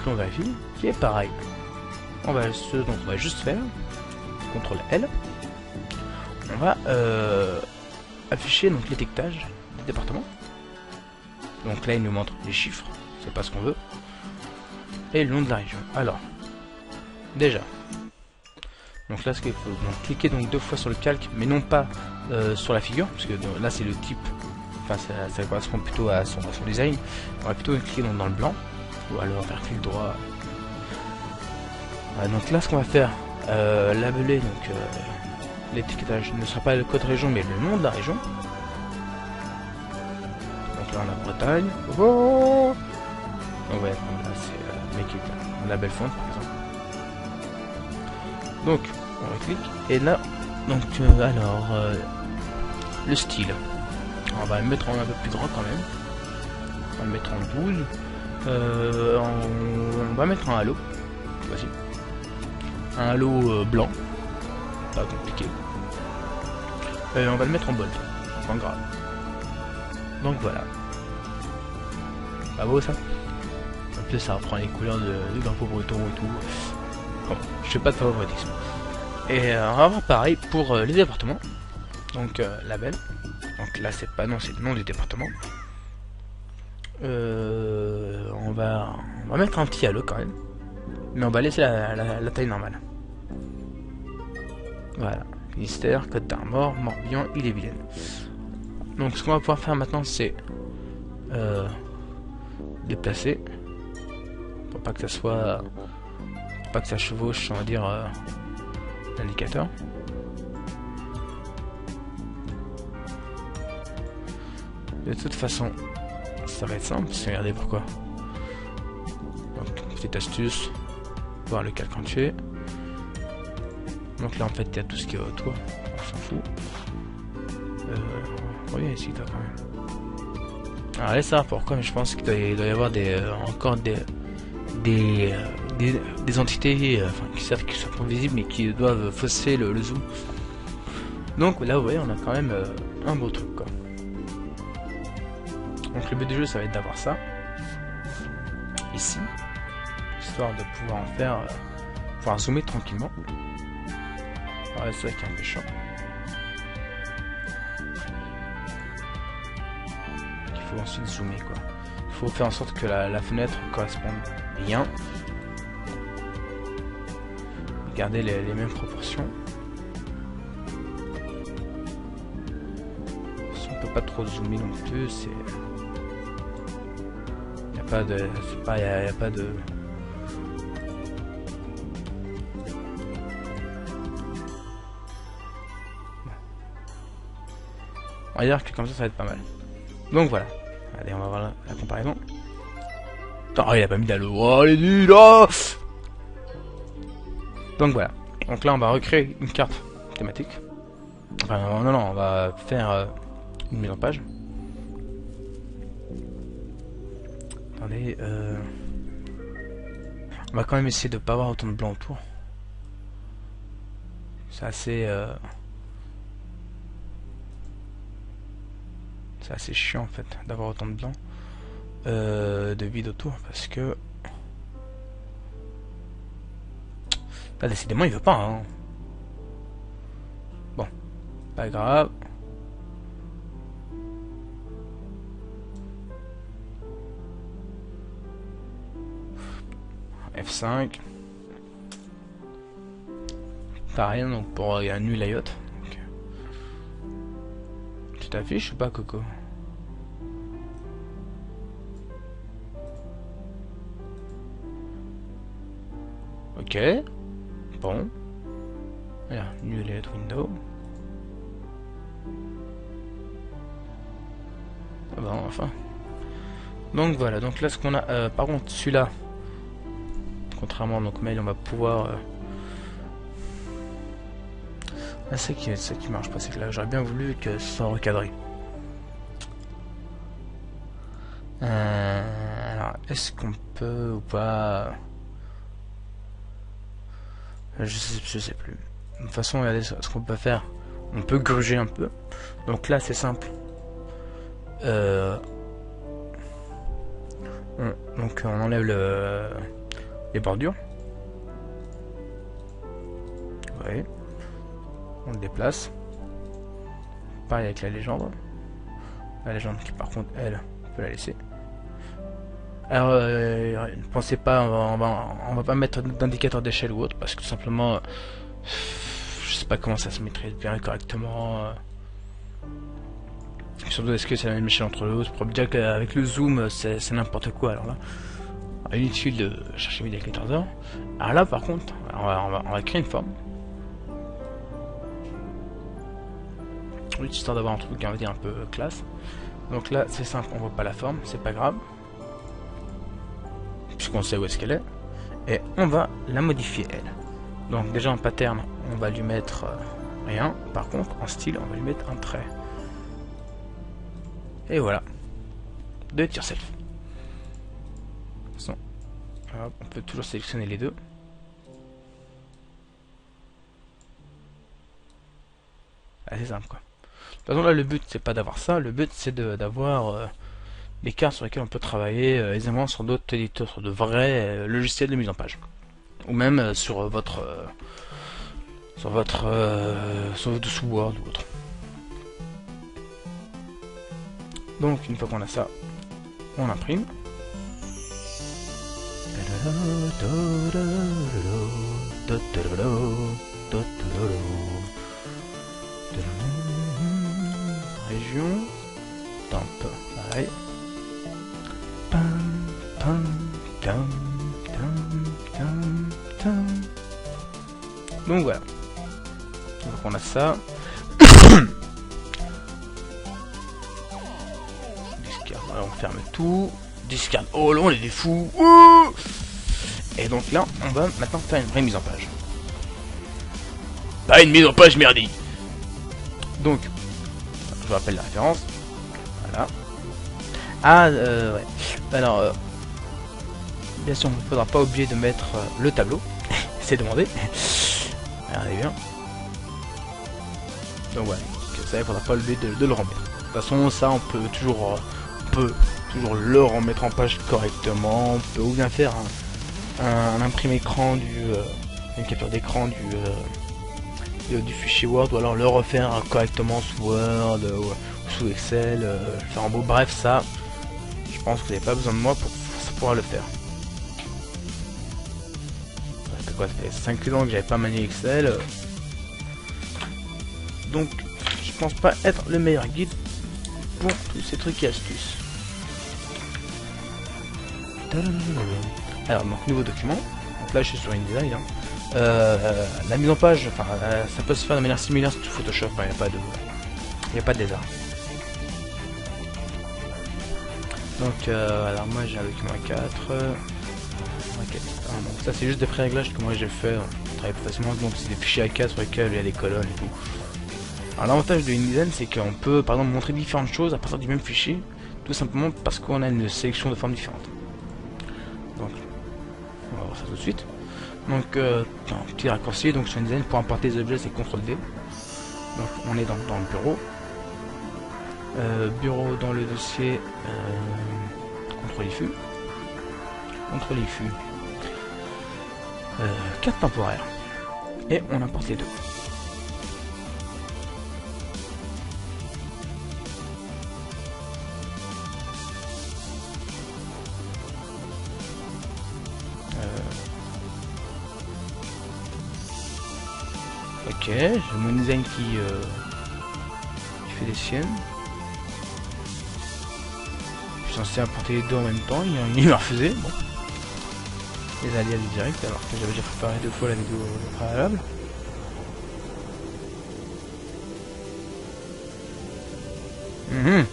que l'on vérifie, qui est pareil. On va juste faire CTRL L. On va afficher donc l'étiquetage du département. Donc là il nous montre les chiffres, c'est pas ce qu'on veut. Et le nom de la région. Alors, déjà. Donc là ce qu'il faut, donc cliquer donc 2 fois sur le calque, mais non pas sur la figure, parce que là c'est le type. Enfin, ça correspond plutôt à son design. On va plutôt cliquer dans le blanc, ou alors faire clic droit. Donc là, ce qu'on va faire, labeler donc l'étiquetage ne sera pas le code région, mais le nom de la région. Donc là, on a Bretagne. Oh, donc ouais, là c'est make it un label font par exemple. Donc on clique et là, donc alors le style. On va le mettre en un peu plus grand quand même. On va le mettre en 12. On va mettre un halo. Voici. Un halo blanc. Pas compliqué. On va le mettre en bold. En gras. Donc voilà. Pas beau ça? En plus ça reprend les couleurs de drapeau breton et tout. Bon, je fais pas de favoritisme. Et on va voir pareil pour les départements. Donc label. Donc là c'est pas non, c'est le nom du département. On va mettre un petit halo quand même. Mais on va laisser la taille normale. Voilà. Finistère, Côte d'Armor, Morbihan, Ille-et-Vilaine. Donc ce qu'on va pouvoir faire maintenant c'est déplacer. Pour pas que ça soit. Pour pas que ça chevauche, on va dire, l'indicateur. De toute façon, ça va être simple, c'est regardez pourquoi. Donc, petite astuce, voir le calque entier. Donc là en fait il y a tout ce qui est autour, on s'en fout. Reviens ici toi quand même. Alors allez savoir pourquoi, mais je pense qu'il doit y avoir encore des entités qui savent qu'ils sont pas visibles mais qui doivent fausser le zoom. Donc là vous voyez on a quand même un beau truc quoi. Donc le but du jeu ça va être d'avoir ça ici, histoire de pouvoir en faire, pouvoir zoomer tranquillement. Alors c'est vrai qu'il y a un méchant. Il faut ensuite zoomer quoi. Il faut faire en sorte que la fenêtre corresponde bien. Garder les mêmes proportions. peut pas trop zoomer non plus, c'est... Y a pas de... C'est pas... Y a pas de... On va dire que comme ça va être pas mal. Donc voilà. Allez, on va voir la comparaison. Oh, il a pas mis d'allo. Oh, les nuls. Oh, donc voilà. Donc là, on va recréer une carte thématique. Enfin, non, on va faire une mise en page. Attendez, on va quand même essayer de pas avoir autant de blanc autour. C'est assez... C'est assez chiant en fait d'avoir autant de blanc de vide autour parce que là décidément il veut pas hein. Bon, pas grave. F5. T'as rien donc pour un nul layout. Tu t'affiches ou pas Coco? Ok. Bon. Voilà, new layout window. Ah bah enfin. Donc voilà, donc là ce qu'on a... par contre celui-là, contrairement à donc mail, on va pouvoir... Ah, c'est ça qui marche pas, c'est que là j'aurais bien voulu que ce soit recadré. Alors, est-ce qu'on peut ou pas... Je sais plus. De toute façon, regardez ce qu'on peut faire. On peut gruger un peu. Donc là, c'est simple. Donc on enlève les bordures. Ouais. On le déplace. Pareil avec la légende. La légende qui par contre, elle, on peut la laisser. Alors, ne pensez pas, on va pas mettre d'indicateur d'échelle ou autre, parce que tout simplement, je sais pas comment ça se mettrait bien correctement. Surtout, est-ce que c'est la même échelle entre l'autre? Pour dire qu'avec le zoom, c'est n'importe quoi. Alors là, inutile de chercher midi avec les 14 heures. Alors là, par contre, on va créer une forme. Histoire d'avoir un truc, on va dire, un peu classe. Donc là, c'est simple, on voit pas la forme, c'est pas grave. Puisqu'on sait où est-ce qu'elle est. Et on va la modifier, elle. Donc déjà en pattern, on va lui mettre rien. Par contre, en style, on va lui mettre un trait. Et voilà. Do it yourself. De toute façon, on peut toujours sélectionner les deux. Assez simple quoi. De toute façon là le but c'est pas d'avoir ça, le but c'est d'avoir des cartes sur lesquelles on peut travailler aisément sur d'autres éditeurs, sur de vrais logiciels de mise en page. Ou même sur votre sous Word ou autre. Donc une fois qu'on a ça, on imprime. Région, temp, pareil. Donc voilà. Donc on a ça. Discard, alors on ferme tout. Discard, oh là on est des fous. Et donc là, on va maintenant faire une vraie mise en page. Pas une mise en page merdique. Donc, je vous rappelle la référence. Voilà. Ah, ouais. Alors, bien sûr, il ne faudra pas oublier de mettre le tableau. C'est demandé. Regardez bien. Donc voilà. Ça, il ne faudra pas oublier de le remettre. De toute façon, ça, on peut toujours le remettre en page correctement. On peut ou bien faire un imprimé écran une capture d'écran du fichier Word, ou alors le refaire correctement sous Word ou sous Excel, faire en beau. Bref, ça, je pense que vous n'avez pas besoin de moi pour pouvoir le faire. Ça fait quoi? Ça fait 5 ans que j'avais pas manié Excel. Donc, je pense pas être le meilleur guide pour tous ces trucs et astuces. Alors donc nouveau document. Donc là je suis sur InDesign. La mise en page, enfin ça peut se faire de manière similaire sur Photoshop, il n'y a pas de lézard. Donc alors moi j'ai un document 4. Donc ça c'est juste des pré-réglages que moi j'ai fait, on travaille plus facilement, donc c'est des fichiers A4 sur lesquels il y a des colonnes et tout. Alors l'avantage de InDesign c'est qu'on peut par exemple montrer différentes choses à partir du même fichier, tout simplement parce qu'on a une sélection de formes différentes. Donc on va voir ça tout de suite. Donc un petit raccourci, donc sur InDesign pour importer les objets c'est CTRL D. Donc on est dans le bureau. Bureau dans le dossier CTRL IFU. CTRL IFU. Carte temporaire. Et on importe les deux. Ok, j'ai mon design qui fait des siennes. Je suis censé importer les deux en même temps, il m'a refusé. Bon. Les alliés direct alors que j'avais déjà préparé 2 fois la vidéo préalable. Il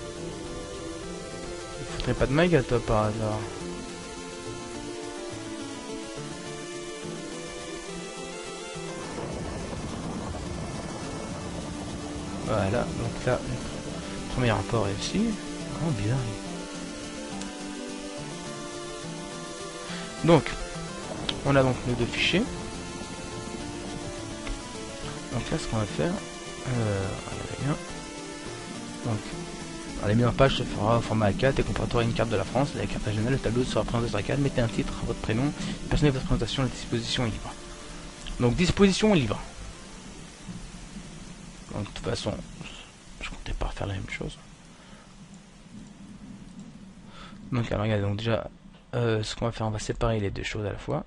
faudrait pas de mag à toi par hasard. Voilà, donc là, le premier rapport réussi. Oh, bizarre. Donc, on a donc nos deux fichiers. Donc là, ce qu'on va faire, bien. Donc, la mise en page se fera au format A4 et comportera une carte de la France. La carte régionale, le tableau sera présenté sur A4. Mettez un titre, votre prénom, personnel de votre présentation, la disposition est libre. Donc, disposition est libre. Donc, de toute façon, je comptais pas refaire la même chose. Donc, alors, regardez, donc déjà, ce qu'on va faire, on va séparer les deux choses à la fois.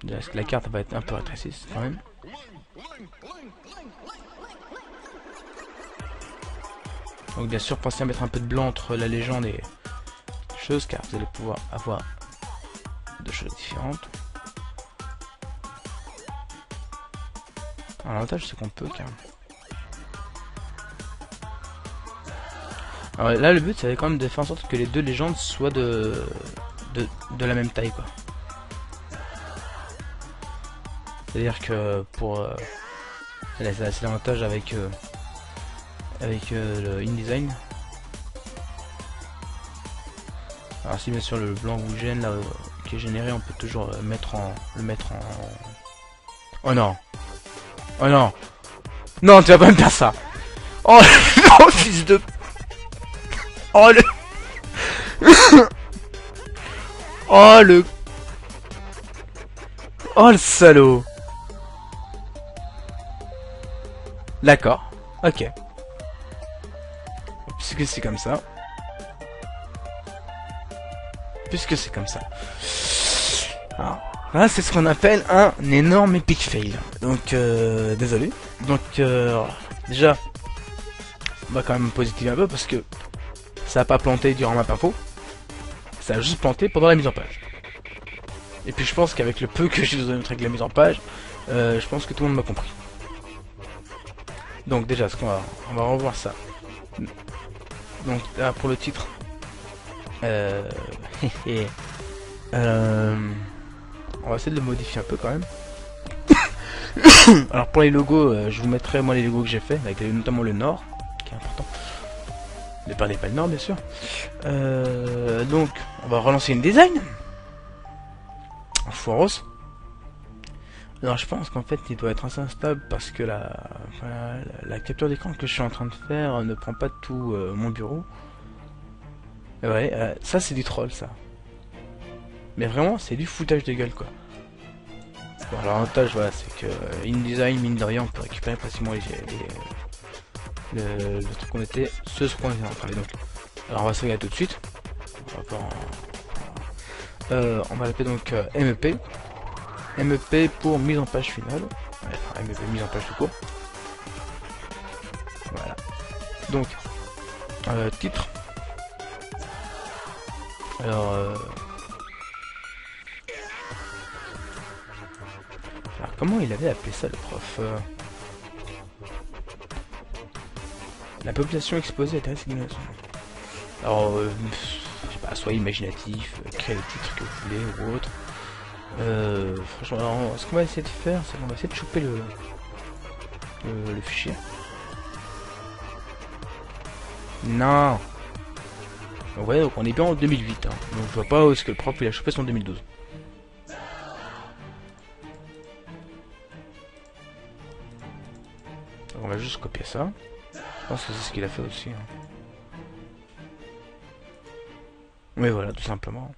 Parce que la carte va être un peu rétrécie quand même. Donc bien sûr pensez à mettre un peu de blanc entre la légende et les choses, car vous allez pouvoir avoir deux choses différentes. Alors, l'avantage c'est qu'on peut carrément. Alors là le but c'est quand même de faire en sorte que les deux légendes soient de la même taille quoi. C'est-à-dire que pour c'est l'avantage avec le InDesign. Alors si bien sûr le blanc vous gêne là qui est généré, on peut toujours le mettre en oh non, oh non, non tu vas pas me faire ça. Oh non fils de oh le oh le salaud. D'accord, ok. Puisque c'est comme ça. Alors, là c'est ce qu'on appelle un énorme epic fail. Donc désolé. Donc déjà, on va quand même positiver un peu parce que ça a pas planté durant ma info. Ça a juste planté pendant la mise en page. Et puis je pense qu'avec le peu que j'ai besoin de montrer avec la mise en page, je pense que tout le monde m'a compris. Donc déjà, on va revoir ça. Donc là pour le titre, on va essayer de le modifier un peu quand même. Alors pour les logos, je vous mettrai moi les logos que j'ai fait, avec notamment le Nord, qui est important. Ne perdez pas le Nord bien sûr. Donc on va relancer une design. Foiros. Alors je pense qu'en fait il doit être assez instable parce que la capture d'écran que je suis en train de faire ne prend pas tout mon bureau. Et ouais, ça c'est du troll ça. Mais vraiment c'est du foutage de gueule quoi. Bon, alors l'avantage voilà c'est que InDesign mine de rien on peut récupérer facilement le truc qu'on était, ce qu'on était en train de faire. Donc, alors on va se regarder tout de suite. On va l'appeler donc MEP. MEP pour mise en page finale. Ouais, enfin, MEP mise en page tout court. Voilà. Donc, Titre. Alors, alors comment il avait appelé ça le prof La population exposée à des risques d'inondation. Alors, je sais pas, soyez imaginatif, créez le titre que vous voulez ou autre. Franchement, alors, ce qu'on va essayer de faire, c'est qu'on va essayer de choper le fichier. Non. Ouais, donc on est bien en 2008. Hein. Donc je vois pas où est-ce que le prof il a chopé son 2012. Donc on va juste copier ça. Je pense que c'est ce qu'il a fait aussi. Hein. Oui, voilà, tout simplement.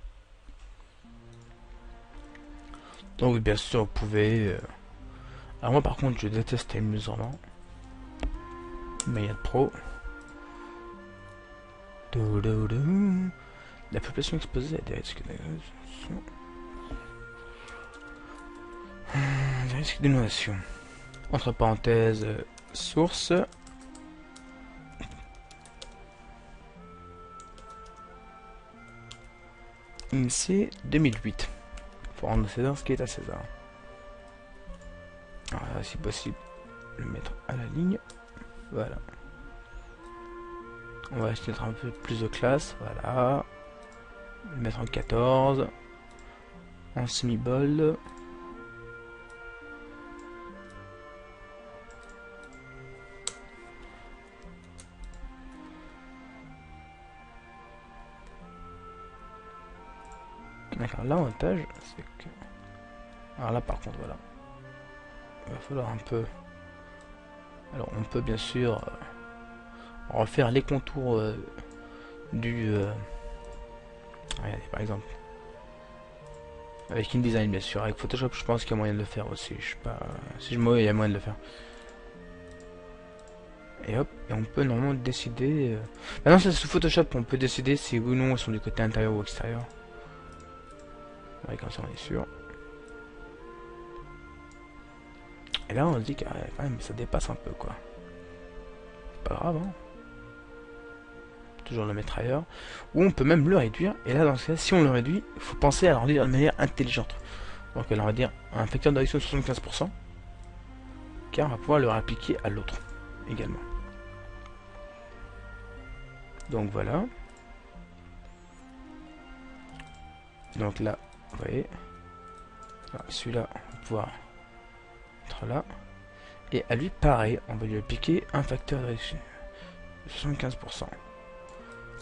Donc bien sûr, vous pouvez... Alors moi par contre, je déteste les mesurements. Mayad Pro. La population exposée à des risques d'inondation. Entre parenthèses, source. INSEE 2008. Pour rendre César ce qui est à César. Alors, si possible, le mettre à la ligne. Voilà. On va acheter un peu plus de classe. Voilà. Le mettre en 14. En semi-bold. D'accord, l'avantage c'est que... Alors là par contre voilà. Il va falloir un peu... Alors on peut bien sûr refaire les contours du... Regardez par exemple. Avec InDesign bien sûr. Avec Photoshop je pense qu'il y a moyen de le faire aussi. Je sais pas... Si je me il y a moyen de le faire. Et hop, et on peut normalement décider... Maintenant c'est sous Photoshop, on peut décider si oui ou non ils sont du côté intérieur ou extérieur. Ouais, comme ça on est sûr. Et là on se dit que quand même ça dépasse un peu quoi. C'est pas grave hein. Toujours le mettre ailleurs. Ou on peut même le réduire. Et là dans ce cas si on le réduit, il faut penser à le réduire de manière intelligente. Donc là on va dire un facteur de réduction de 75%. Car on va pouvoir le réappliquer à l'autre également. Donc voilà. Donc là, vous voyez. Celui-là, on va pouvoir être là. Et à lui, pareil, on va lui appliquer un facteur de réduction de 75%.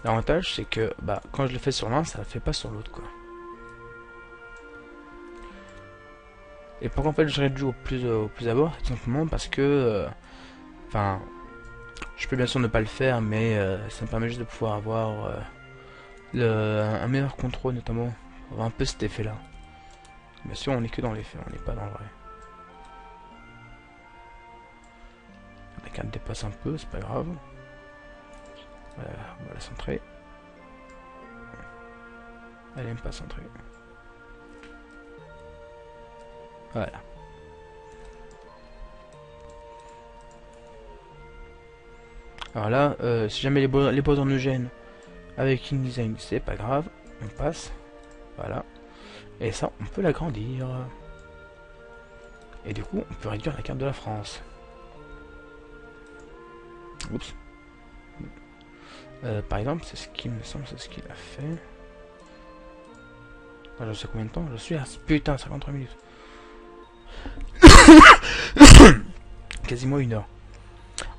L'avantage, c'est que bah, quand je le fais sur l'un, ça ne le fait pas sur l'autre, quoi. Et pourquoi en fait je réduis au plus à bord, tout simplement parce que, enfin, je peux bien sûr ne pas le faire, mais ça me permet juste de pouvoir avoir un meilleur contrôle, notamment, avoir un peu cet effet-là. Bien sûr, on n'est que dans l'effet, on n'est pas dans le vrai. La carte dépasse un peu, c'est pas grave. Voilà, on va la centrer. Elle aime pas centrer. Voilà. Alors là, si jamais les bordures nous gênent avec InDesign, c'est pas grave, on passe. Voilà. Et ça, on peut l'agrandir. Et du coup, on peut réduire la carte de la France. Oups. Par exemple, c'est ce qui me semble, c'est ce qu'il a fait. Ah, je sais combien de temps je suis à putain 53 minutes. Quasiment 1 heure.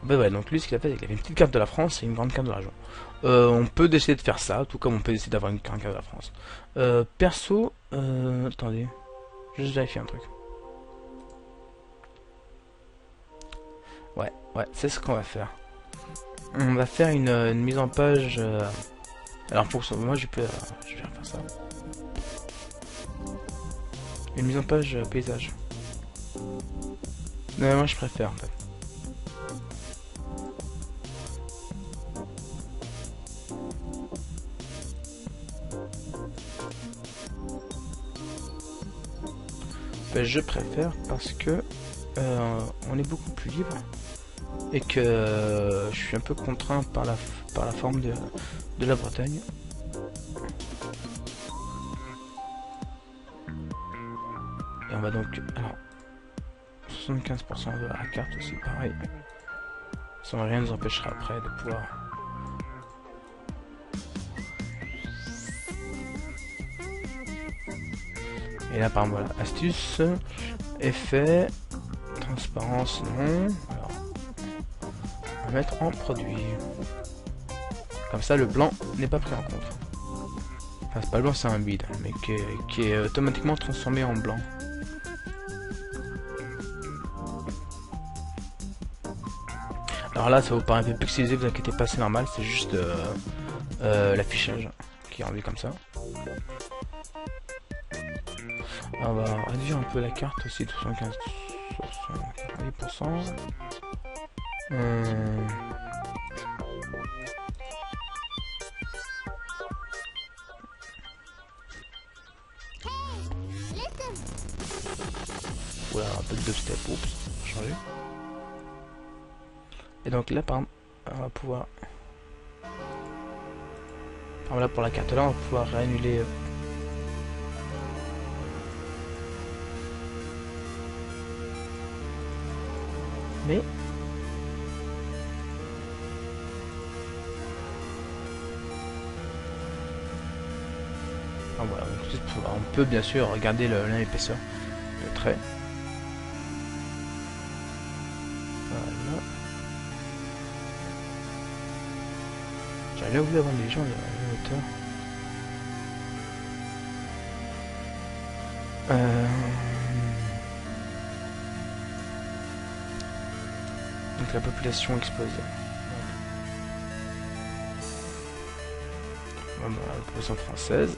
Ben ouais, donc lui ce qu'il a fait, c'est qu'il avait une petite carte de la France et une grande carte de la région. On peut décider de faire ça, tout comme on peut décider d'avoir une grande carte de la France. Perso, attendez, je vais juste vérifier un truc. Ouais, c'est ce qu'on va faire. On va faire une mise en page. Alors pour ça, moi je vais faire ça. Une mise en page paysage. Non, moi je préfère en fait. Ben, je préfère parce que on est beaucoup plus libre. et que je suis un peu contraint par la forme de la Bretagne. Et on va donc, alors, 75% de la carte aussi, pareil. Ça rien nous empêchera après de pouvoir... Et là par exemple, voilà, astuce, effet, transparence, non. Alors, on va mettre en produit. Comme ça, le blanc n'est pas pris en compte. Enfin, c'est pas le blanc, c'est un bide, mais qui est automatiquement transformé en blanc. Alors là, ça vous paraît un peu pixelisé, vous inquiétez pas, c'est normal, c'est juste l'affichage qui est rendu comme ça. On va réduire un peu la carte aussi de 75, 70%. Voilà, un peu de dubstep, oups, changer. Et donc là, par exemple, on va pouvoir... Par exemple, là, pour la carte là, on va pouvoir réannuler... Mais... Ah, voilà, on peut bien sûr regarder l'épaisseur de trait. Voilà. J'allais oublier avant les gens, le moteur. Donc la population explose. Voilà, la population française.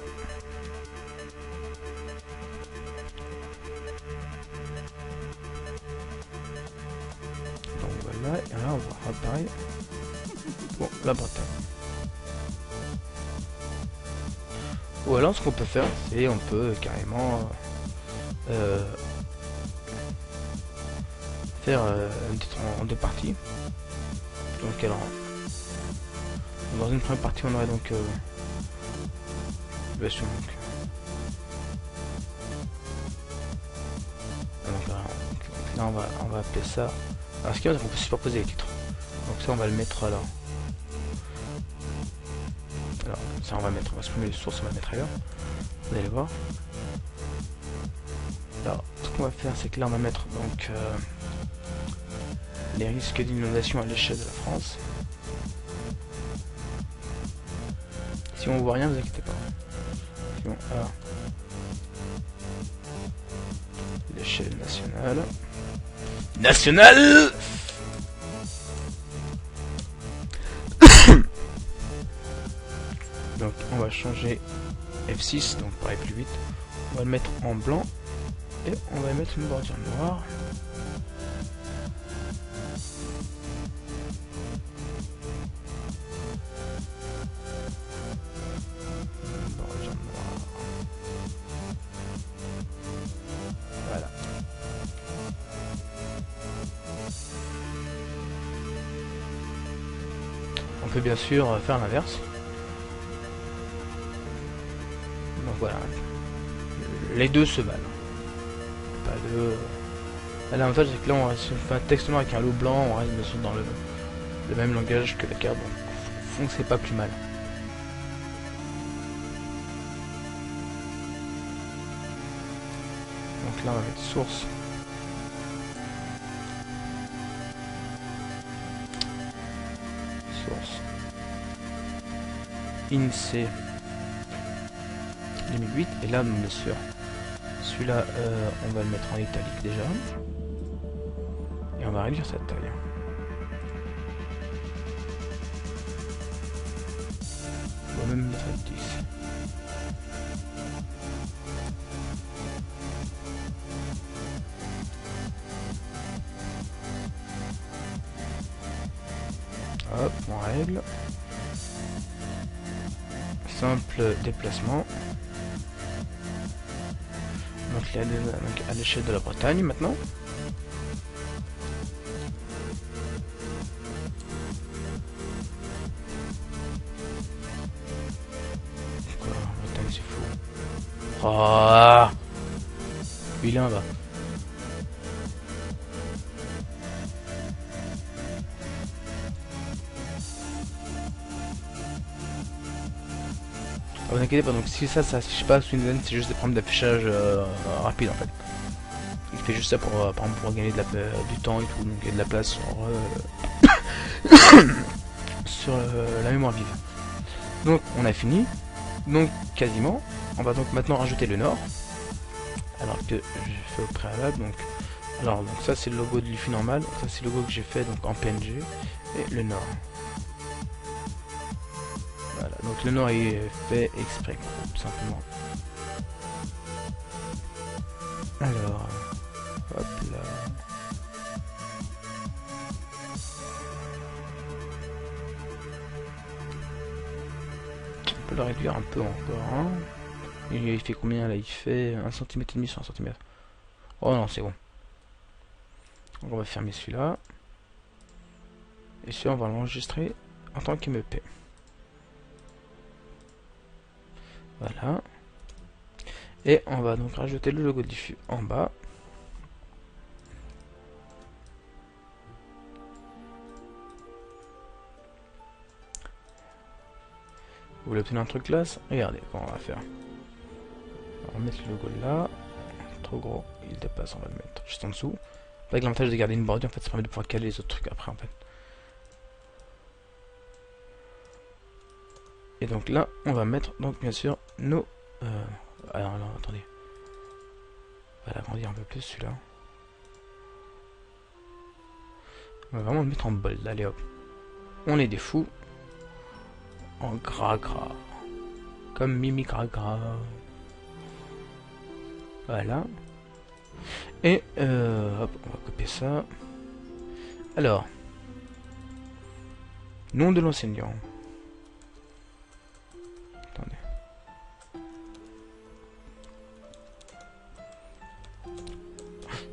Donc voilà, et là on va voir pareil. Bon, la Bretagne. Ou alors ce qu'on peut faire, c'est on peut carrément faire un titre en deux parties. Donc alors, dans une première partie on aurait donc donc là on va appeler ça. Alors ce qu'il y a, c'est qu'on peut superposer les titres. Donc ça on va le mettre là. Alors ça on va mettre, on va supprimer les sources, on va le mettre ailleurs. Vous allez voir. Alors ce qu'on va faire, c'est que là on va mettre donc les risques d'inondation à l'échelle de la France. Si on voit rien, vous inquiétez pas. Sinon, à l'échelle nationale. Nationale. Donc on va changer F6, donc pour aller plus vite. On va le mettre en blanc et on va mettre une bordure noire. Voilà. On peut bien sûr faire l'inverse. Donc voilà. Les deux se valent. Pas de... L'avantage c'est que là on reste fait un texte noir avec un lot blanc, on reste bien sûr dans le même langage que la carte, donc fond c'est pas plus mal. Donc là on va mettre source. Source. INSEE 2008 et là bien sûr celui-là on va le mettre en italique déjà et on va réduire sa taille. On va même mettre à 10. Hop, on règle. Simple déplacement. Donc là, à l'échelle de la Bretagne maintenant. Oh, il est en bas. Vous inquiétez pas, donc si ça s'affiche pas sous une zone, c'est juste des problèmes d'affichage rapide en fait. Il fait juste ça pour, par exemple, pour gagner du temps et tout, donc il y a de la place sur la mémoire vive. Donc on a fini, donc quasiment. On va donc maintenant rajouter le nord, alors que j'ai fait au préalable. Donc, alors donc ça c'est le logo de l'IFI normal, donc ça c'est le logo que j'ai fait donc en PNG et le nord. Voilà, donc le nord est fait exprès, tout simplement. Alors, hop là. On peut le réduire un peu encore. Hein. Il fait combien là? Il fait 1,5 cm sur 1 cm. Oh non, c'est bon. Donc on va fermer celui-là. Et celui-là, on va l'enregistrer en tant qu'MEP. Voilà. Et on va donc rajouter le logo diffus en bas. Vous voulez obtenir un truc classe? Regardez comment on va faire. On va mettre le logo là. Trop gros, il dépasse, on va le mettre juste en dessous. Avec l'avantage de garder une bordure, en fait, ça permet de pouvoir caler les autres trucs après, en fait. Et donc là, on va mettre, donc bien sûr, nos... alors, attendez. On va l'agrandir un peu plus, celui-là. On va vraiment le mettre en bold, allez hop. On est des fous. En gras. Comme Mimi gras. Voilà. Et hop, on va copier ça. Alors, nom de l'enseignant. Attendez.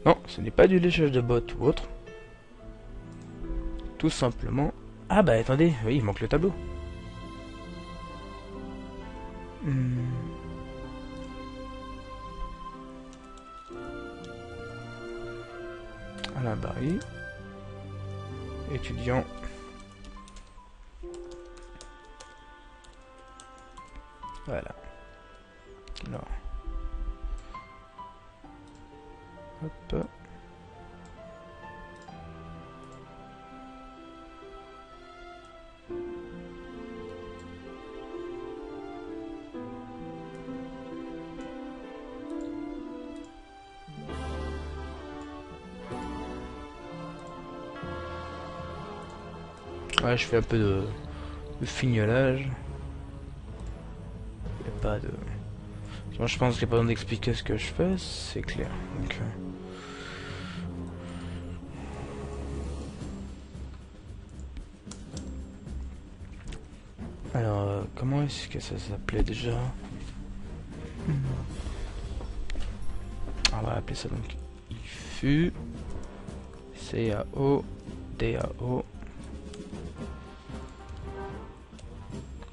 Non, ce n'est pas du léchage de bottes ou autre. Tout simplement. Ah bah attendez, oui, il manque le tableau. Alain Barry, étudiant. Voilà. Alors. Hop. Ouais, je fais un peu de fignolage. Il n'y a pas de... Moi, je pense qu'il n'y a pas besoin d'expliquer ce que je fais, c'est clair. Donc, alors, comment est-ce que ça s'appelait déjà? On va appeler ça donc IFU CAO DAO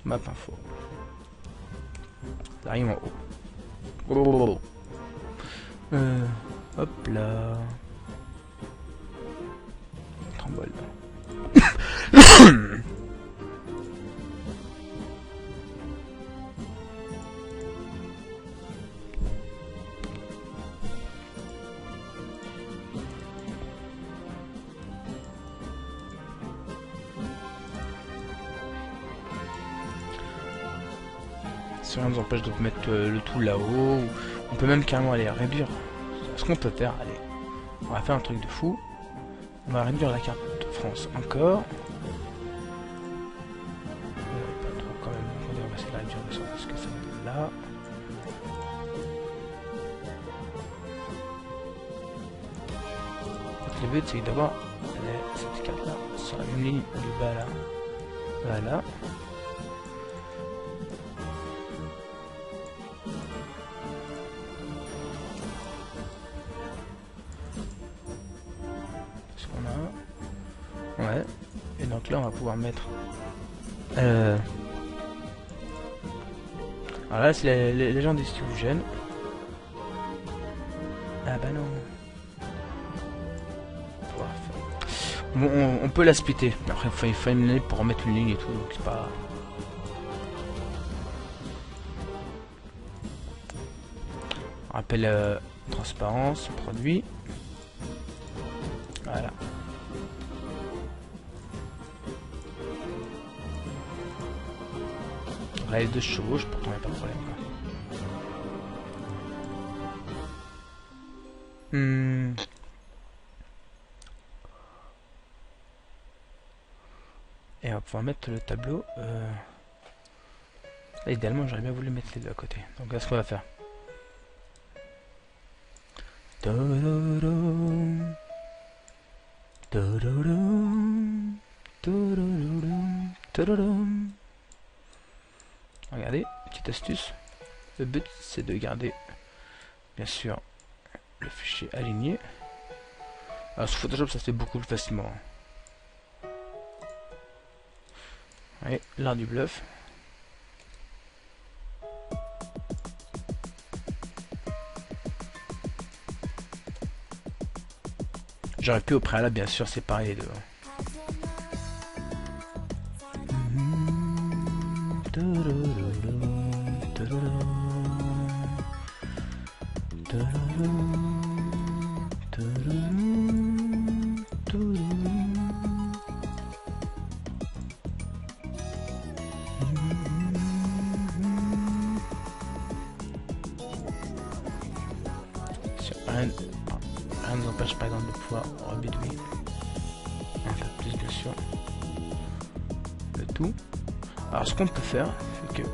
map info. Ça arrive en haut. Hop là. Trambole. Si rien ne nous empêche de mettre le tout là-haut, on peut même carrément aller réduire. Ce qu'on peut faire, allez, on va faire un truc de fou. On va réduire la carte de France encore. Pas trop quand même, on va essayer de la réduire de sorte à ce que ça me là. Donc, le but c'est d'avoir cette carte là sur la même ligne du bas là. Voilà. Ouais, et donc là on va pouvoir mettre alors là c'est les gens des Stuvgen. Ah bah non. Bon, on peut la splitter. Après, il faut une ligne pour remettre une ligne et tout, donc c'est pas... Rappel transparence, produit. Voilà. Là, les deux se chevauchent, pourtant il n'y a pas de problème. Et on va pouvoir mettre le tableau. Là, idéalement, j'aurais bien voulu mettre les deux à côté. Donc là, ce qu'on va faire. Regardez, petite astuce. Le but, c'est de garder, bien sûr, le fichier aligné. Alors, sous Photoshop, ça se fait beaucoup plus facilement. Allez, l'art du bluff. J'aurais pu au préalable, bien sûr, séparer les deux. Rien ne nous empêche par exemple de pouvoir rebidouiller un peu plus bien sûr le tout. Alors ce qu'on peut faire, c'est que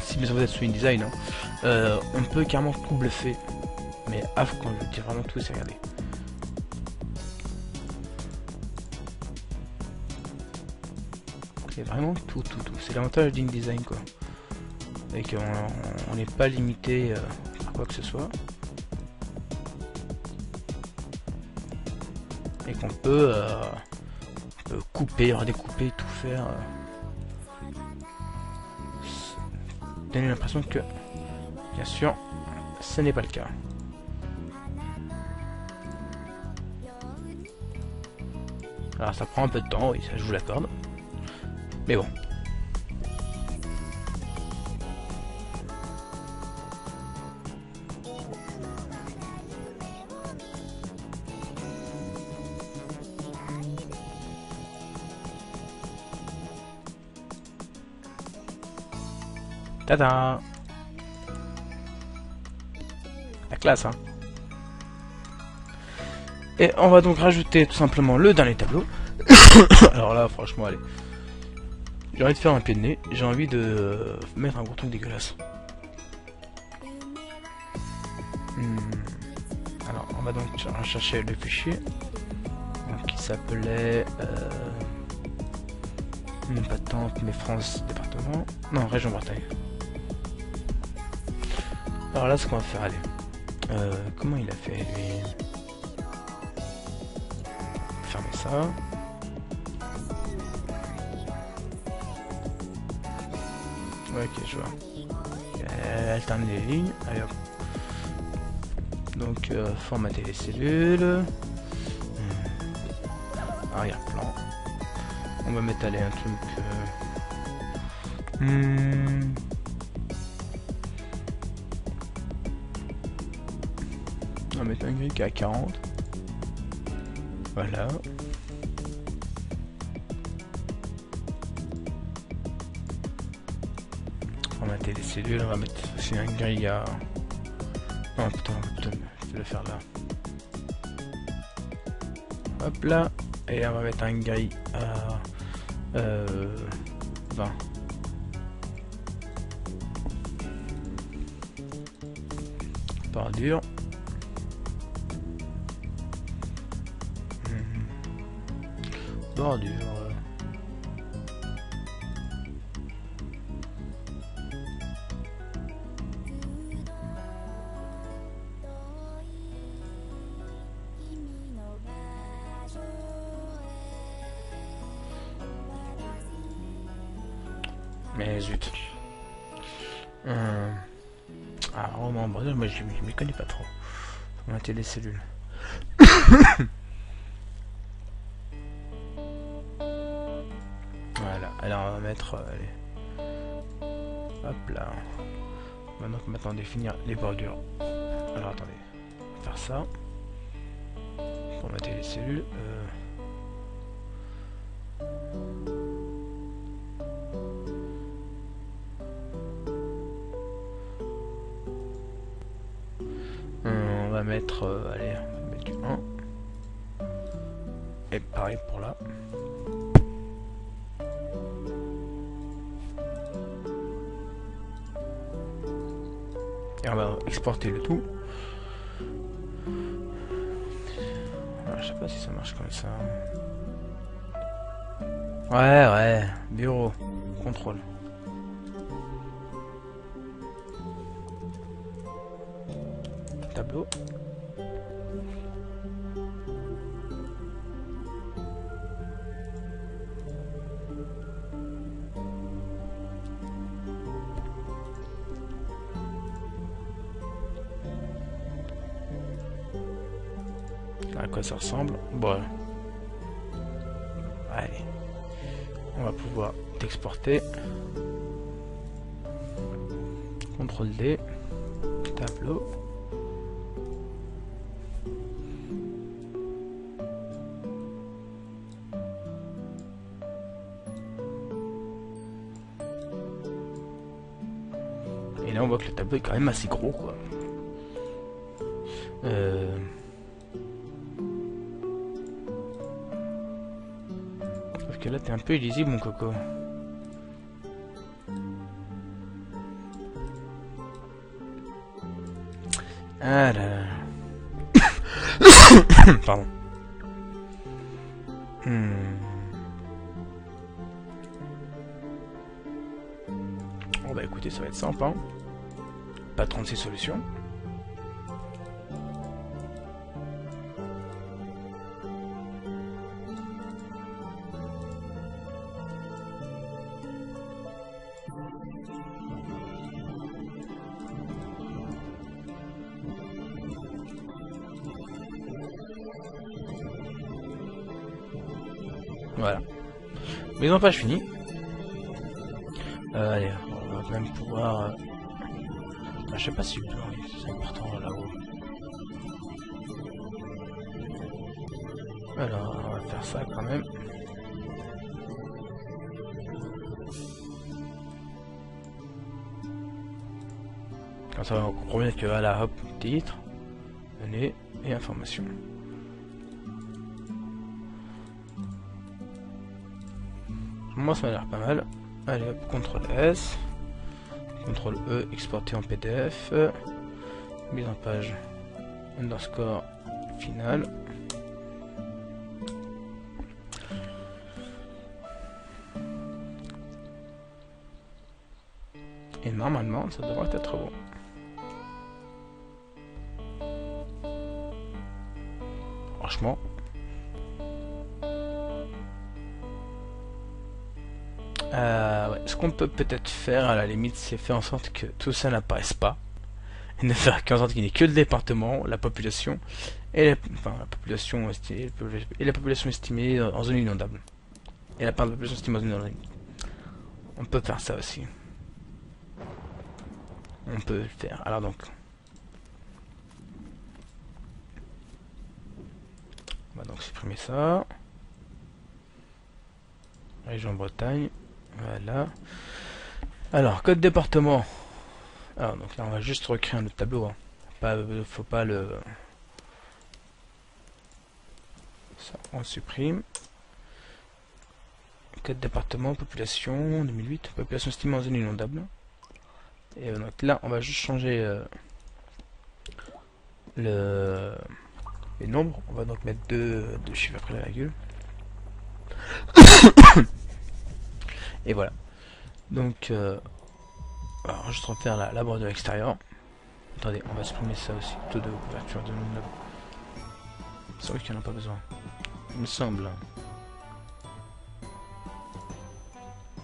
si vous êtes sous InDesign, on peut carrément tout bluffer. Mais quand je dis vraiment tout, c'est regarder. C'est vraiment tout. C'est l'avantage d'InDesign quoi. Et qu'on n'est pas limité par quoi que ce soit. Et qu'on peut, couper, redécouper, tout faire. Donner l'impression que, bien sûr, ce n'est pas le cas. Alors ça prend un peu de temps, oui, ça je vous l'accorde. Mais bon. Tada! La classe, hein. Et on va donc rajouter tout simplement le dernier tableau. Alors là, franchement, allez. J'ai envie de faire un pied de nez. J'ai envie de mettre un gros truc dégueulasse. Alors, on va donc chercher le fichier. Donc, qui s'appelait... pas Tente, mais France, département. Non, région Bretagne. Alors là, ce qu'on va faire, allez. Comment il a fait, lui? Fermer ça. Ouais, ok, je vois. Alterner les lignes. Allez hop. Donc, formater les cellules. Arrière-plan. On va mettre aller un truc... On va mettre un gris qui est à 40. Voilà. Formater les cellules, on va mettre aussi un gris à... Oh putain, je vais le faire là. Hop là. Et on va mettre un gris à 20. Bordure. Bordure. Mais zut. Ah, vraiment, bordure, moi je m'y connais pas trop. Monter les cellules. Voilà, alors on va mettre... allez. Hop là. On va donc maintenant définir les bordures. Alors attendez, on va faire ça. Pour mettre les cellules. On va mettre... allez, on va mettre du 1. Et pareil pour là. Et on va exporter le tout. Alors, je sais pas si ça marche comme ça. Ouais, bureau, contrôle. Tableau. À quoi ça ressemble? Bon. Allez. On va pouvoir t'exporter. CTRL D. Tableau. Et là on voit que le tableau est quand même assez gros quoi. Sauf que là t'es un peu illisible mon coco. Ah là là. Pardon. Bon bah écoutez, ça va être simple hein. Pas 36 solutions. Voilà. Mise en page finie. Allez, on va même pouvoir... je sais pas si c'est important là-haut. Alors, on va faire ça quand même. Comme ça, on comprend bien que voilà, hop, titre, données et information. Moi, ça m'a l'air pas mal. Allez, hop, CTRL S, CTRL E, exporter en PDF, mise en page underscore final. Et normalement, ça devrait être bon. Franchement. Ouais. Ce qu'on peut peut-être faire à la limite, c'est faire en sorte que tout ça n'apparaisse pas. Et ne faire qu'en sorte qu'il n'y ait que le département, la population, et la population estimée en zone inondable. Et la part de la population estimée en zone inondable. On peut faire ça aussi. On peut le faire. Alors donc. On va donc supprimer ça. Région Bretagne. Voilà. Alors, code département. Alors, donc là, on va juste recréer un autre tableau. Hein. Faut pas le... Ça, on supprime. Code département, population, 2008. Population estimée en zone inondable. Et donc là, on va juste changer les nombres. On va donc mettre deux chiffres après la virgule. Et voilà. Donc, alors juste refaire la bordure extérieure. Attendez, on va supprimer ça aussi. Taux de couverture de nous. C'est vrai qu'il n'y en a pas besoin. Il me semble.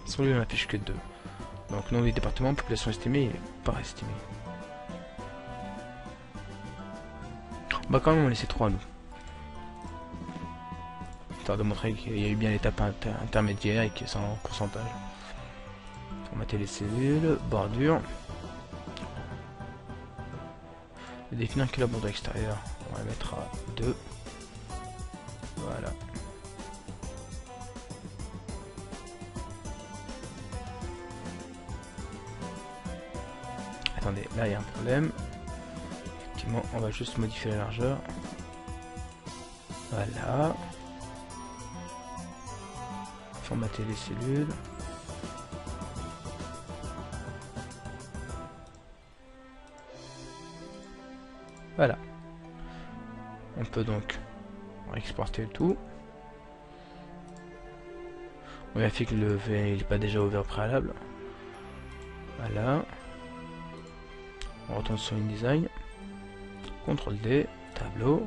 Sur lui, on n'affiche que 2. Donc, nom du département, population estimée et part estimée. On va quand même en laisser 3 à nous. Histoire de montrer qu'il y a eu bien l'étape intermédiaire et que c'est en pourcentage. Formater les cellules, bordure. Et définir que la bordure extérieure. On va la mettre à 2. Voilà. Attendez, là il y a un problème. Effectivement, on va juste modifier la largeur. Voilà. Formater les cellules. Voilà. On peut donc exporter le tout. On vérifie que le V n'est pas déjà ouvert au préalable. Voilà. On retourne sur InDesign. CTRL D, tableau.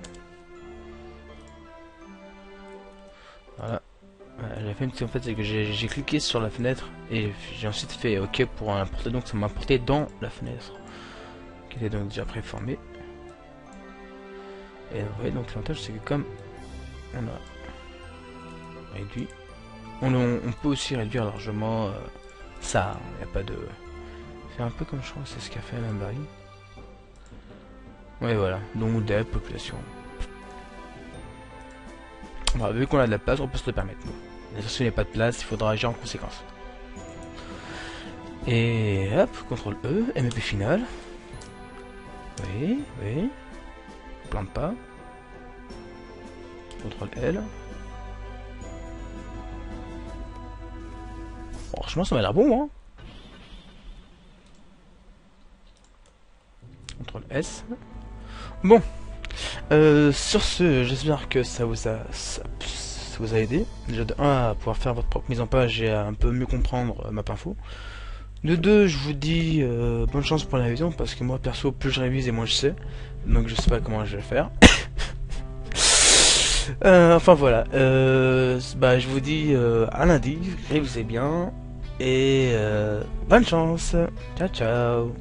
Voilà. J'ai fait une petite en fait, c'est que j'ai cliqué sur la fenêtre et j'ai ensuite fait OK pour importer, donc ça m'a importé dans la fenêtre qui était donc déjà préformée. Et vous voyez donc l'avantage c'est que comme on a réduit, on peut aussi réduire largement ça, il n'y a pas de... C'est un peu comme je crois que c'est ce qu'a fait Alain Barry. Ouais voilà, donc dev, population. Bah, vu qu'on a de la place, on peut se le permettre. Mais si il n'y a pas de place, il faudra agir en conséquence. Et hop, CTRL E, MEP final. Oui, oui. On plante pas. CTRL L. Franchement, ça m'a l'air bon, hein. CTRL S. Bon. Sur ce, j'espère que ça vous a aidé. Déjà de 1 à pouvoir faire votre propre mise en page et à un peu mieux comprendre Mapinfo. De 2, je vous dis bonne chance pour la révision parce que moi perso plus je révise et moins je sais. Donc je sais pas comment je vais faire. Enfin voilà. Bah je vous dis à lundi, révisez bien et bonne chance. Ciao ciao.